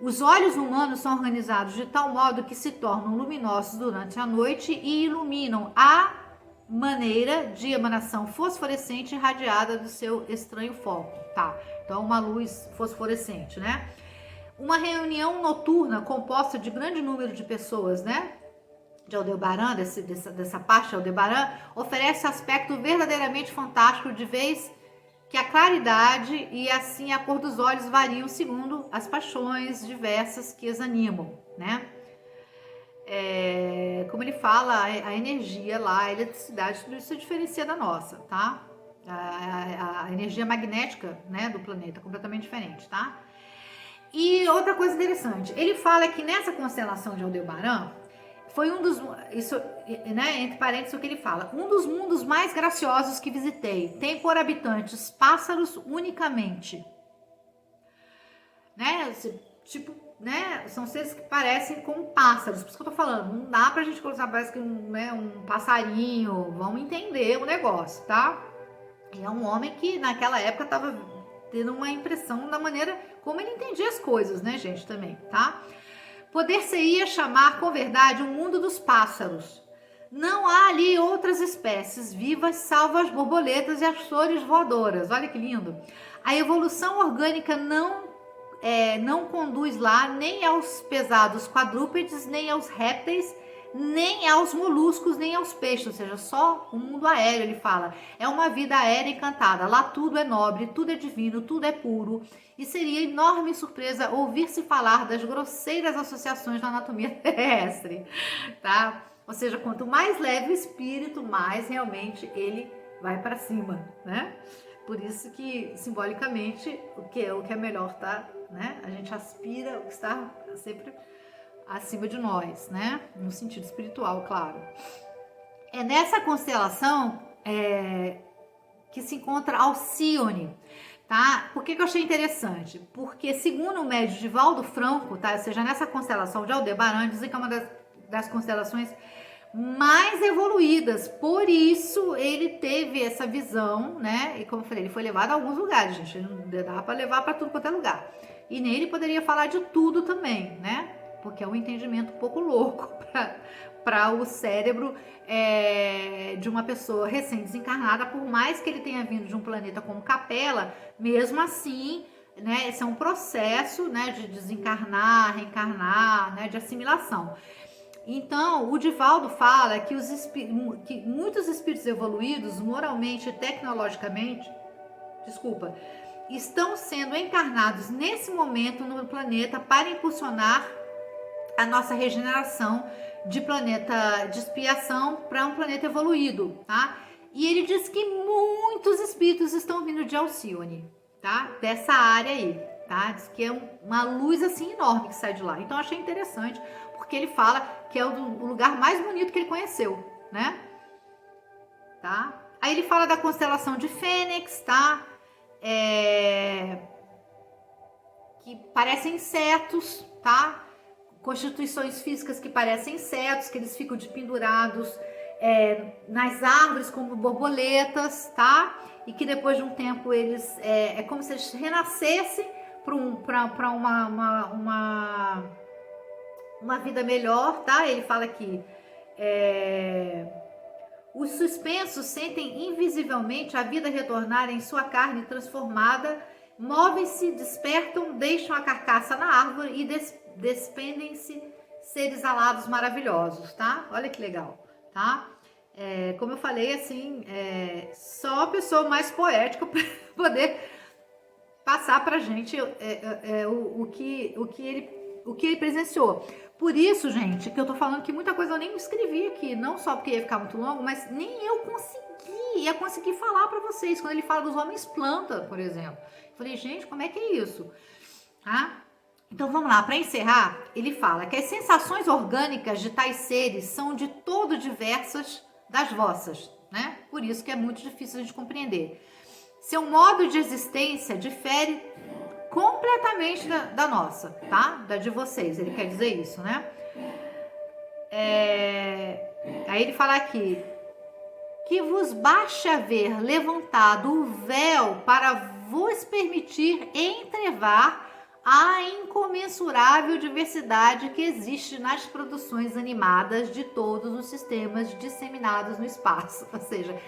Os olhos humanos são organizados de tal modo que se tornam luminosos durante a noite e iluminam a maneira de emanação fosforescente irradiada do seu estranho foco, tá? Então, uma luz fosforescente, né? Uma reunião noturna composta de grande número de pessoas, né? De Aldebaran, dessa parte de Aldebaran, oferece aspecto verdadeiramente fantástico, de vez que a claridade e assim a cor dos olhos variam segundo as paixões diversas que as animam, né? Como ele fala, a energia lá, a eletricidade, tudo isso diferencia da nossa, tá? A energia magnética, né, do planeta, completamente diferente, tá? E outra coisa interessante, ele fala que nessa constelação de Aldebaran, foi um dos, isso, né, entre parênteses o que ele fala, um dos mundos mais graciosos que visitei, tem por habitantes pássaros unicamente, né, tipo, né, são seres que parecem com pássaros, por isso que eu tô falando, não dá pra gente colocar, parece que um passarinho, vamos entender o negócio, tá? E é um homem que naquela época tava tendo uma impressão da maneira como ele entendia as coisas, né, gente, também, tá? Poder-se-ia chamar com verdade o mundo dos pássaros. Não há ali outras espécies vivas, salvo as borboletas e as flores voadoras. Olha que lindo. A evolução orgânica não conduz lá nem aos pesados quadrúpedes, nem aos répteis, nem aos moluscos, nem aos peixes, ou seja, só o mundo aéreo. Ele fala, é uma vida aérea encantada, lá tudo é nobre, tudo é divino, tudo é puro, e seria enorme surpresa ouvir-se falar das grosseiras associações na anatomia terrestre, tá? Ou seja, quanto mais leve o espírito, mais realmente ele vai para cima, né? Por isso que, simbolicamente, o que é melhor, tá? Né? A gente aspira o que está sempre acima de nós, né? No sentido espiritual, claro. É nessa constelação que se encontra Alcione, tá? Por que eu achei interessante? Porque, segundo o médium Divaldo Franco, tá? Ou seja, nessa constelação de Aldebaran, dizem que é uma das constelações mais evoluídas, por isso ele teve essa visão, né? E como eu falei, ele foi levado a alguns lugares, gente, não dá para levar para tudo quanto é lugar. E nele poderia falar de tudo também, né? Porque é um entendimento um pouco louco para o cérebro de uma pessoa recém-desencarnada, por mais que ele tenha vindo de um planeta como Capela, mesmo assim, né? Esse é um processo, né? De desencarnar, reencarnar, né? De assimilação. Então, o Divaldo fala que muitos espíritos evoluídos, moralmente e tecnologicamente, estão sendo encarnados nesse momento no planeta para impulsionar a nossa regeneração de planeta de expiação para um planeta evoluído, tá? E ele diz que muitos espíritos estão vindo de Alcione, tá? Dessa área aí, tá? Diz que é uma luz assim enorme que sai de lá. Então, eu achei interessante, porque ele fala que é o lugar mais bonito que ele conheceu, né? Tá? Aí ele fala da constelação de Fênix, tá? Que parecem insetos, tá? Constituições físicas que parecem insetos, que eles ficam pendurados nas árvores como borboletas, tá? E que depois de um tempo eles é como se eles renascessem para uma vida melhor, tá? Ele fala que os suspensos sentem invisivelmente a vida retornar em sua carne transformada, movem-se, despertam, deixam a carcaça na árvore e despendem-se seres alados maravilhosos, tá? Olha que legal, tá? Como eu falei, assim, só a pessoa mais poética para poder passar pra gente o que ele presenciou. Por isso, gente, que eu tô falando que muita coisa eu nem escrevi aqui, não só porque ia ficar muito longo, mas nem eu ia conseguir falar para vocês. Quando ele fala dos homens planta, por exemplo. Eu falei, gente, como é que é isso? Tá? Então vamos lá, para encerrar, ele fala que as sensações orgânicas de tais seres são de todo diversas das vossas, né? Por isso que é muito difícil a gente compreender. Seu modo de existência difere completamente da nossa, tá? Da de vocês, ele quer dizer isso, né? Aí ele fala aqui, que vos baste haver levantado o véu para vos permitir entrevar a incomensurável diversidade que existe nas produções animadas de todos os sistemas disseminados no espaço. Ou seja,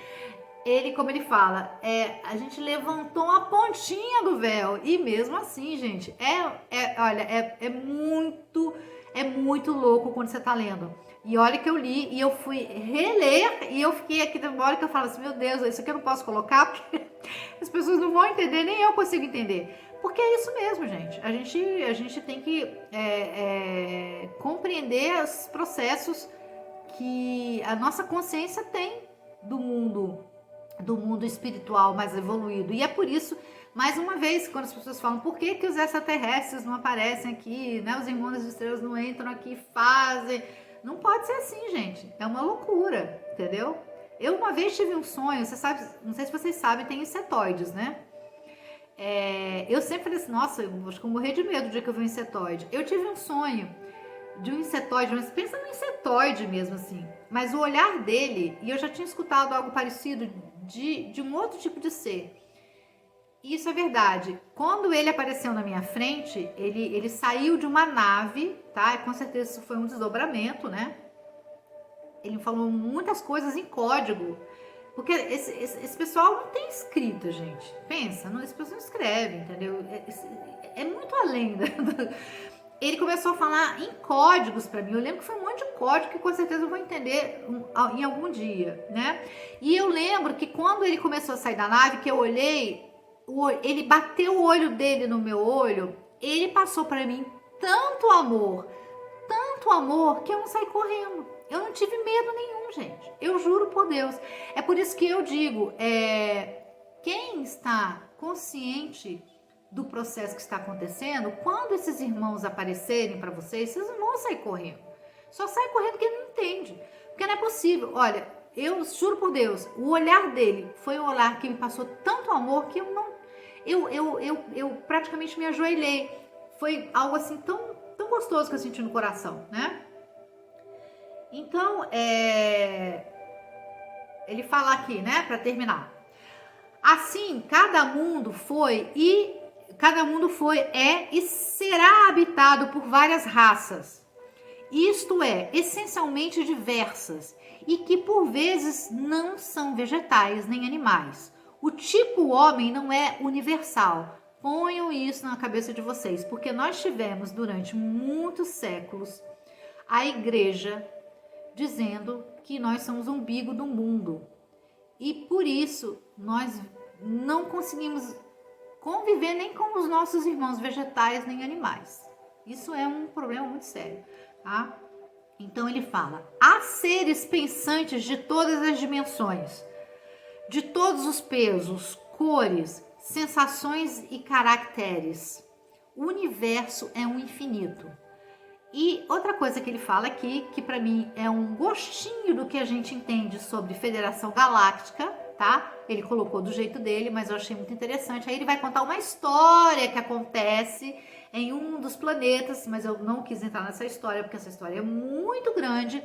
como ele fala, a gente levantou uma pontinha do véu e mesmo assim, gente, olha, é muito louco quando você tá lendo. E olha que eu li e eu fui reler e eu fiquei aqui na hora que eu falo assim, meu Deus, isso aqui eu não posso colocar porque as pessoas não vão entender, nem eu consigo entender. Porque é isso mesmo, gente. A gente tem que compreender os processos que a nossa consciência tem do mundo espiritual mais evoluído. E é por isso, mais uma vez, quando as pessoas falam por que os extraterrestres não aparecem aqui, né? Os irmãos das estrelas não entram aqui, fazem. Não pode ser assim, gente. É uma loucura, entendeu? Eu uma vez tive um sonho, você sabe, não sei se vocês sabem, tem insetoides, né? Eu sempre falei assim, nossa, eu acho que eu morri de medo do dia que eu vi um insetoide. Eu tive um sonho de um insetoide, mas pensa no insetoide mesmo assim. Mas o olhar dele, e eu já tinha escutado algo parecido de um outro tipo de ser. E isso é verdade. Quando ele apareceu na minha frente, ele saiu de uma nave, tá? Com certeza isso foi um desdobramento, né? Ele falou muitas coisas em código. Porque esse pessoal não tem escrita, gente. Pensa, esse pessoal não escreve, entendeu? É muito além Ele começou a falar em códigos pra mim. Eu lembro que foi um monte de código que com certeza eu vou entender em algum dia, né? E eu lembro que quando ele começou a sair da nave, que eu olhei, ele bateu o olho dele no meu olho, ele passou para mim tanto amor, que eu não saí correndo. Eu não tive medo nenhum, gente. Eu juro por Deus. É por isso que eu digo, quem está consciente do processo que está acontecendo, quando esses irmãos aparecerem para vocês não vão sair correndo. Só sai correndo porque não entende. Porque não é possível. Olha, eu juro por Deus, o olhar dele foi um olhar que me passou tanto amor que eu praticamente me ajoelhei. Foi algo assim tão gostoso que eu senti no coração, né? Então, ele fala aqui, né, para terminar. Assim, cada mundo foi, e será habitado por várias raças. Isto é, essencialmente diversas, e que por vezes não são vegetais nem animais. O tipo homem não é universal. Ponham isso na cabeça de vocês, porque nós tivemos durante muitos séculos a igreja dizendo que nós somos o umbigo do mundo. E por isso nós não conseguimos conviver nem com os nossos irmãos vegetais nem animais. Isso é um problema muito sério, tá? Então ele fala: há seres pensantes de todas as dimensões, de todos os pesos, cores, sensações e caracteres. O universo é um infinito. E outra coisa que ele fala aqui, que para mim é um gostinho do que a gente entende sobre Federação Galáctica, tá? Ele colocou do jeito dele, mas eu achei muito interessante. Aí ele vai contar uma história que acontece em um dos planetas, mas eu não quis entrar nessa história, porque essa história é muito grande.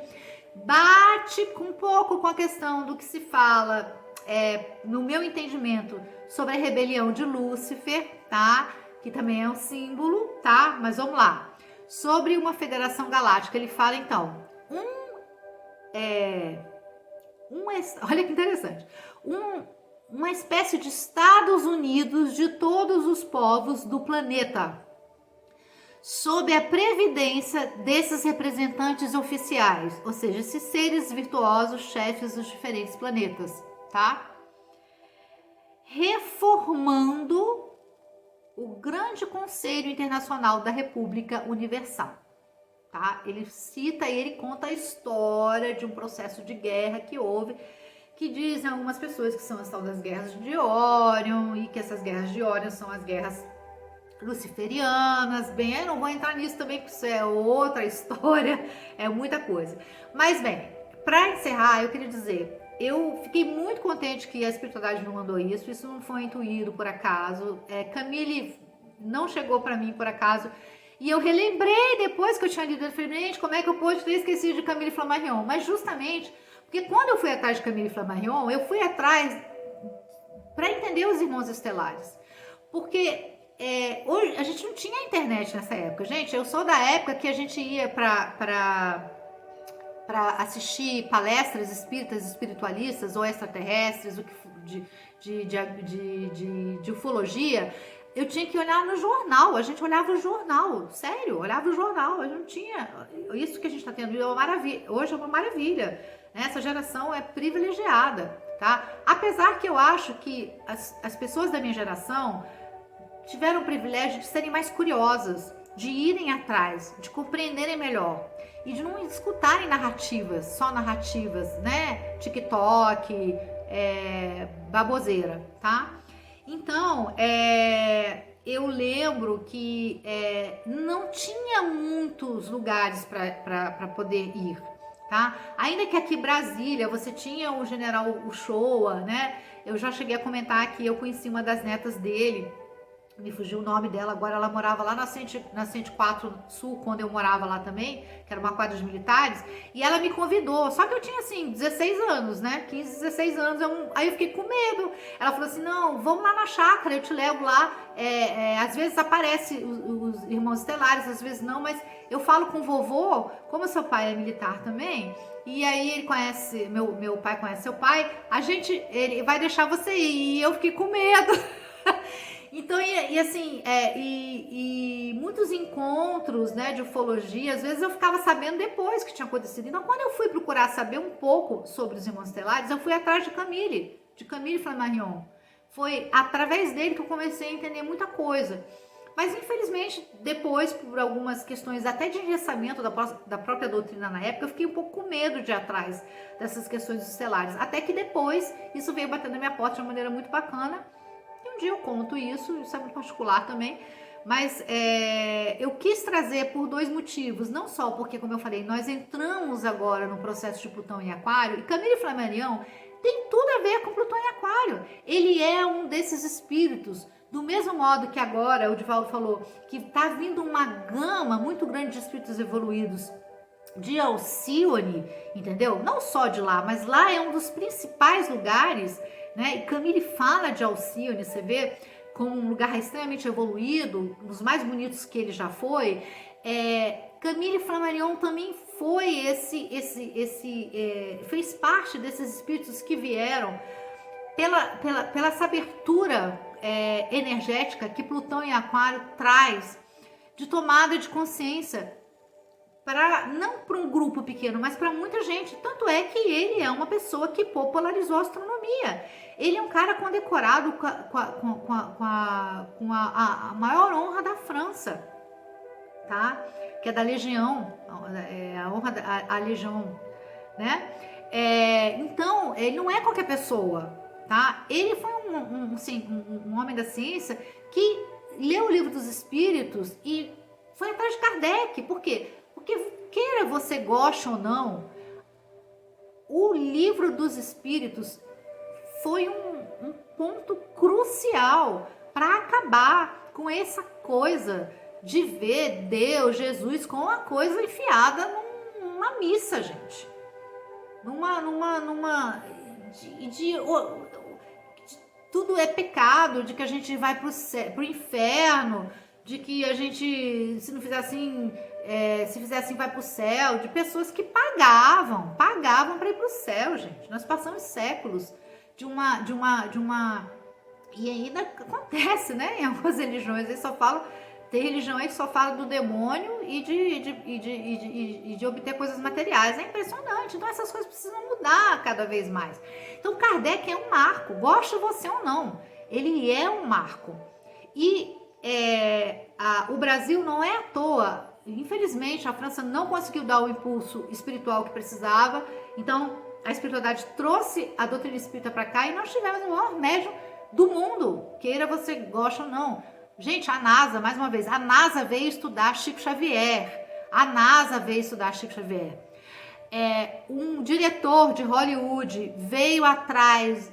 Bate um pouco com a questão do que se fala, no meu entendimento, sobre a rebelião de Lúcifer, tá? Que também é um símbolo, tá? Mas vamos lá. Sobre uma federação galáctica, ele fala então, olha que interessante, uma espécie de Estados Unidos de todos os povos do planeta, sob a previdência desses representantes oficiais, ou seja, esses seres virtuosos, chefes dos diferentes planetas, tá? Reformando o grande Conselho Internacional da República Universal, tá? Ele cita e ele conta a história de um processo de guerra que houve, que dizem algumas pessoas que são as tal das guerras de Órion, e que essas guerras de Órion são as guerras luciferianas. Bem, eu não vou entrar nisso também, porque isso é outra história, é muita coisa. Mas bem, para encerrar, eu queria dizer, eu fiquei muito contente que a espiritualidade não mandou isso não foi intuído por acaso. Camille não chegou para mim por acaso, e eu relembrei depois que eu tinha lido, eu falei, gente, como é que eu pude ter esquecido de Camille Flammarion? Mas justamente porque quando eu fui atrás de Camille Flammarion, eu fui atrás para entender os irmãos estelares, porque hoje a gente não tinha internet nessa época, gente. Eu sou da época que a gente ia para assistir palestras espíritas, espiritualistas ou extraterrestres, de ufologia. Eu tinha que olhar no jornal, a gente olhava o jornal, sério, olhava o jornal, a gente não tinha, isso que a gente está tendo hoje é uma maravilha, né? Essa geração é privilegiada, tá? Apesar que eu acho que as pessoas da minha geração tiveram o privilégio de serem mais curiosas, de irem atrás, de compreenderem melhor e de não escutarem só narrativas, né? TikTok, baboseira, tá? Então, eu lembro que não tinha muitos lugares para poder ir, tá? Ainda que aqui em Brasília você tinha o General Uchoa, né? Eu já cheguei a comentar que eu conheci uma das netas dele, me fugiu o nome dela, agora ela morava lá na 104 Sul, quando eu morava lá também, que era uma quadra de militares, e ela me convidou, só que eu tinha assim, 16 anos, né, 15, 16 anos, aí eu fiquei com medo. Ela falou assim, não, vamos lá na chácara, eu te levo lá, às vezes aparece os irmãos estelares, às vezes não, mas eu falo com o vovô, como seu pai é militar também, e aí ele conhece, meu pai conhece seu pai, ele vai deixar você ir, e eu fiquei com medo. Então, e assim, e muitos encontros, né, de ufologia, às vezes eu ficava sabendo depois que tinha acontecido. Então, quando eu fui procurar saber um pouco sobre os irmãos estelares, eu fui atrás de Camille Flammarion. Foi através dele que eu comecei a entender muita coisa. Mas, infelizmente, depois, por algumas questões até de engessamento da própria doutrina na época, eu fiquei um pouco com medo de ir atrás dessas questões estelares. Até que depois, isso veio batendo na minha porta de uma maneira muito bacana. E um dia eu conto isso é muito particular também. Mas eu quis trazer por dois motivos. Não só porque, como eu falei, nós entramos agora no processo de Plutão em Aquário. E Camille Flammarion tem tudo a ver com Plutão em Aquário. Ele é um desses espíritos. Do mesmo modo que agora, o Divaldo falou, que está vindo uma gama muito grande de espíritos evoluídos de Alcione, entendeu? Não só de lá, mas lá é um dos principais lugares, né? E Camille fala de Alcione, você vê, como um lugar extremamente evoluído, um dos mais bonitos que ele já foi. Camille Flammarion também foi fez parte desses espíritos que vieram pela essa abertura energética que Plutão em Aquário traz, de tomada de consciência, não para um grupo pequeno, mas para muita gente. Tanto é que ele é uma pessoa que popularizou a astronomia. Ele é um cara condecorado com a maior honra da França, tá? Que é da Legião, a honra da Legião, né? Então, ele não é qualquer pessoa. Tá? Ele foi um homem da ciência que leu o Livro dos Espíritos e foi atrás de Kardec. Por quê? Porque, queira você goste ou não, o Livro dos Espíritos foi um ponto crucial para acabar com essa coisa de ver Deus, Jesus, com uma coisa enfiada numa missa, gente. Tudo é pecado, de que a gente vai pro inferno, de que a gente, se não fizer assim, se fizer assim vai pro céu, de pessoas que pagavam para ir pro céu, gente. Nós passamos séculos de uma e ainda acontece, né, em algumas religiões. Tem religião aí que só fala do demônio e de obter coisas materiais. É impressionante. Então essas coisas precisam mudar cada vez mais. Então Kardec é um marco, gosta você ou não. Ele é um marco. E o Brasil não é à toa. Infelizmente, a França não conseguiu dar o impulso espiritual que precisava. Então, a espiritualidade trouxe a doutrina espírita para cá e nós tivemos o maior médium do mundo, queira você goste ou não. Gente, a NASA, mais uma vez, a NASA veio estudar Chico Xavier. Um diretor de Hollywood veio atrás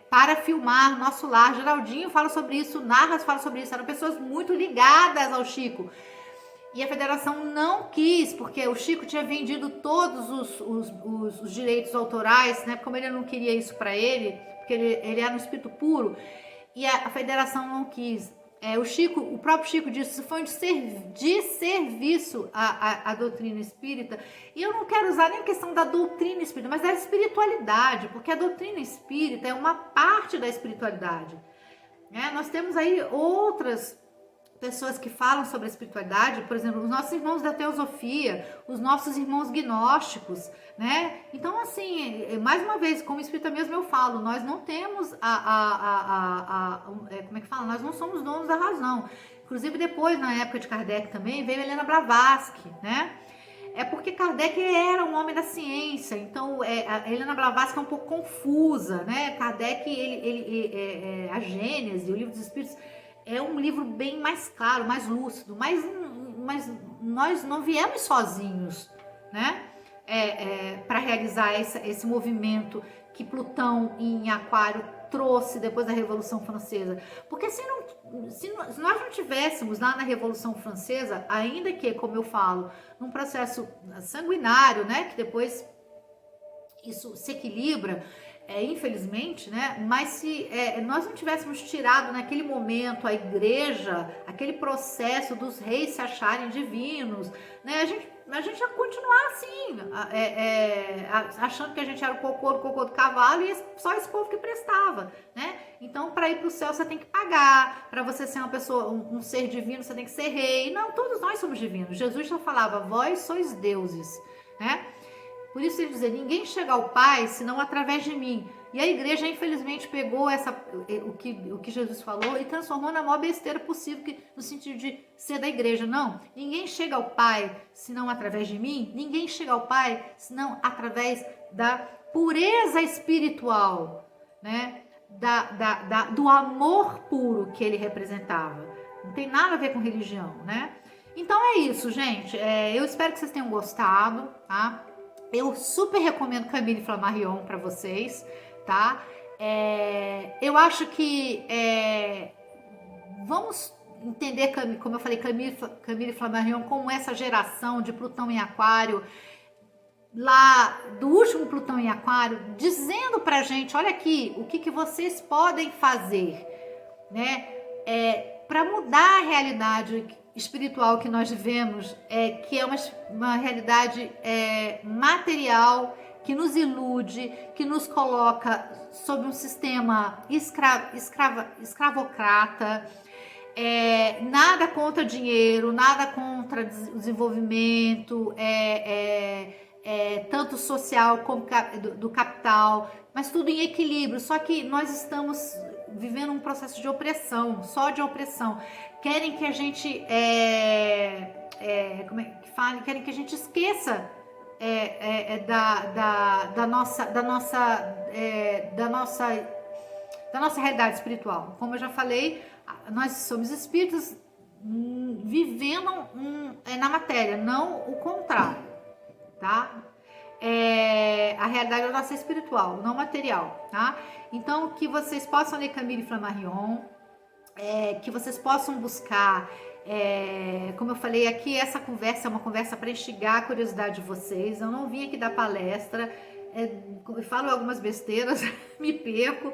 para filmar Nosso Lar. Geraldinho fala sobre isso, Narras fala sobre isso. Eram pessoas muito ligadas ao Chico. E a federação não quis, porque o Chico tinha vendido todos os direitos autorais, né? Como ele não queria isso para ele, porque ele era um espírito puro. E a federação não quis. O próprio Chico disse que isso foi de serviço à doutrina espírita. E eu não quero usar nem a questão da doutrina espírita, mas da espiritualidade, porque a doutrina espírita é uma parte da espiritualidade. Nós temos aí outras pessoas que falam sobre a espiritualidade, por exemplo, os nossos irmãos da teosofia, os nossos irmãos gnósticos, né? Então, assim, mais uma vez, como espírita mesmo eu falo, nós não temos como é que fala? Nós não somos donos da razão. Inclusive, depois, na época de Kardec também, veio Helena Blavatsky, né? Porque Kardec era um homem da ciência, então a Helena Blavatsky é um pouco confusa, né? Kardec, a Gênese, o Livro dos Espíritos, é um livro bem mais claro, mais lúcido, mas nós não viemos sozinhos, né? Para realizar esse movimento que Plutão em Aquário trouxe depois da Revolução Francesa. Porque se nós não tivéssemos lá na Revolução Francesa, ainda que, como eu falo, num processo sanguinário, né, que depois isso se equilibra, infelizmente, né? Mas se nós não tivéssemos tirado naquele momento a igreja, aquele processo dos reis se acharem divinos, né? A gente ia continuar assim, achando que a gente era o cocô do cavalo e só esse povo que prestava, né? Então, para ir para o céu, você tem que pagar. Para você ser uma pessoa, um ser divino, você tem que ser rei. Não, todos nós somos divinos. Jesus já falava, vós sois deuses, né? Por isso ele dizia, ninguém chega ao Pai senão através de mim. E a igreja, infelizmente, pegou o que Jesus falou e transformou na maior besteira possível, no sentido de ser da igreja. Não, ninguém chega ao Pai senão através de mim. Ninguém chega ao Pai senão através da pureza espiritual, né? Do amor puro que ele representava. Não tem nada a ver com religião, né? Então é isso, gente. Eu espero que vocês tenham gostado, tá? Eu super recomendo Camille Flammarion para vocês, tá? Eu acho que vamos entender, como eu falei, Camille Flammarion como essa geração de Plutão em Aquário, lá do último Plutão em Aquário, dizendo pra gente, olha aqui, o que vocês podem fazer, né? Para mudar a realidade espiritual que nós vivemos, que é uma realidade material, que nos ilude, que nos coloca sob um sistema escravocrata, nada contra dinheiro, nada contra desenvolvimento, tanto social como do capital, mas tudo em equilíbrio. Só que nós estamos vivendo um processo de opressão, só de opressão. Querem que a gente querem que a gente esqueça da nossa realidade espiritual. Como eu já falei, nós somos espíritos vivendo na matéria, não o contrário, tá? A realidade é nossa espiritual, não material, tá? Então, que vocês possam ler Camille Flammarion, que vocês possam buscar, como eu falei aqui, essa conversa é uma conversa para instigar a curiosidade de vocês. Eu não vim aqui dar palestra, falo algumas besteiras, me perco.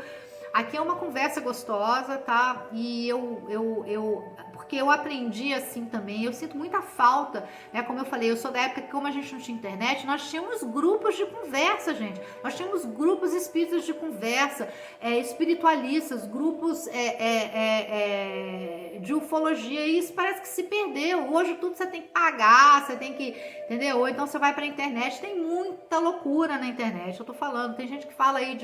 Aqui é uma conversa gostosa, tá? E porque eu aprendi assim também, eu sinto muita falta, né? Como eu falei, eu sou da época que, como a gente não tinha internet, nós tínhamos grupos de conversa, gente. Nós tínhamos grupos espíritas de conversa, espiritualistas, grupos de ufologia, e isso parece que se perdeu. Hoje tudo você tem que pagar, você tem que, entendeu? Ou então você vai pra internet, tem muita loucura na internet, eu tô falando, tem gente que fala aí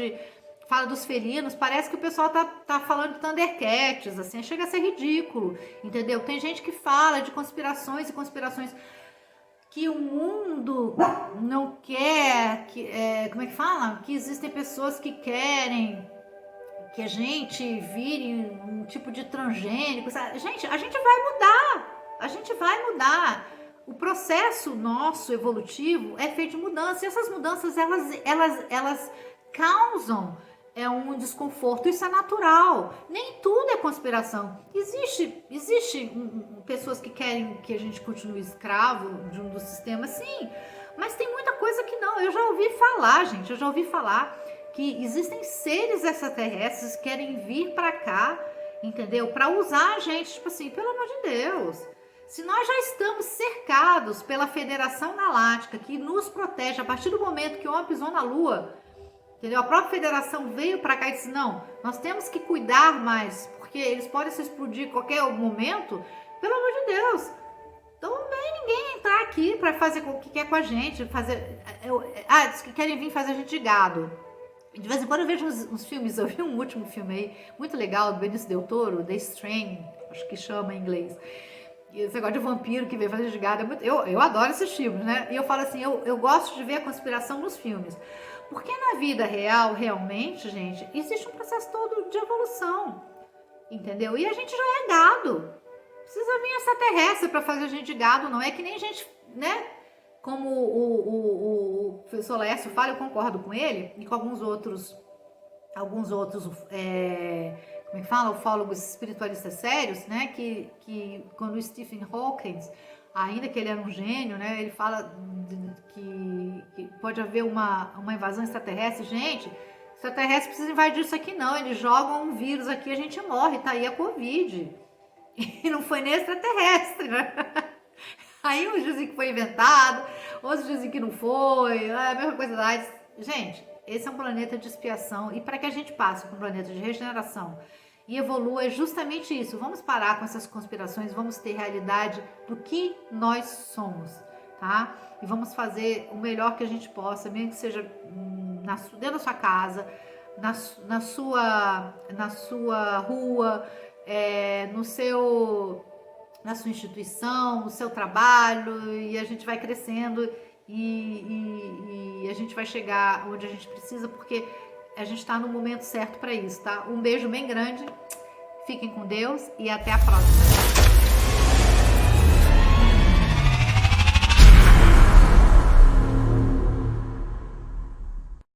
fala dos felinos, parece que o pessoal tá falando de Thundercats, assim, chega a ser ridículo, entendeu? Tem gente que fala de conspirações e conspirações que o mundo não quer, como é que fala? Que existem pessoas que querem que a gente vire um tipo de transgênico, sabe? Gente, a gente vai mudar, o processo nosso evolutivo é feito de mudanças, e essas mudanças, elas causam um desconforto, isso é natural, nem tudo é conspiração, existe pessoas que querem que a gente continue escravo de um dos sistemas, sim, mas tem muita coisa que não. Eu já ouvi falar que existem seres extraterrestres que querem vir para cá, entendeu, para usar a gente, tipo assim, pelo amor de Deus. Se nós já estamos cercados pela Federação Galáctica, que nos protege a partir do momento que o homem pisou na Lua, entendeu? A própria federação veio para cá e disse, não, nós temos que cuidar mais, porque eles podem se explodir a qualquer momento, pelo amor de Deus. Então não vem ninguém entrar aqui para fazer o que quer com a gente, diz que querem vir fazer a gente de gado. De vez em quando eu vejo uns filmes, eu vi um último filme aí, muito legal, do Benício Del Toro, The Strain, acho que chama em inglês. E esse negócio de vampiro que veio fazer de gado, eu adoro esses filmes, né? E eu falo assim, eu gosto de ver a conspiração nos filmes. Porque na vida real, realmente, gente, existe um processo todo de evolução, entendeu? E a gente já é gado. Precisa vir extraterrestre para fazer a gente de gado, não é que nem gente, né? Como o professor Laércio fala, eu concordo com ele, e com alguns outros, como é que fala, ufólogos espiritualistas sérios, né? Que quando o Stephen Hawking, ainda que ele era um gênio, né? Ele fala que pode haver uma invasão extraterrestre. Gente, extraterrestre precisa invadir isso aqui não, eles jogam um vírus aqui, a gente morre, tá aí a Covid. E não foi nem extraterrestre, né? Aí uns dizem que foi inventado, outros dizem que não foi, a mesma coisa lá. Gente, esse é um planeta de expiação, e para que a gente passe para um planeta de regeneração e evolua, é justamente isso. Vamos parar com essas conspirações, vamos ter realidade do que nós somos, tá? E vamos fazer o melhor que a gente possa, mesmo que seja dentro da sua casa, na sua rua, na sua instituição, no seu trabalho, e a gente vai crescendo e a gente vai chegar onde a gente precisa, porque a gente está no momento certo para isso, tá? Um beijo bem grande, fiquem com Deus e até a próxima.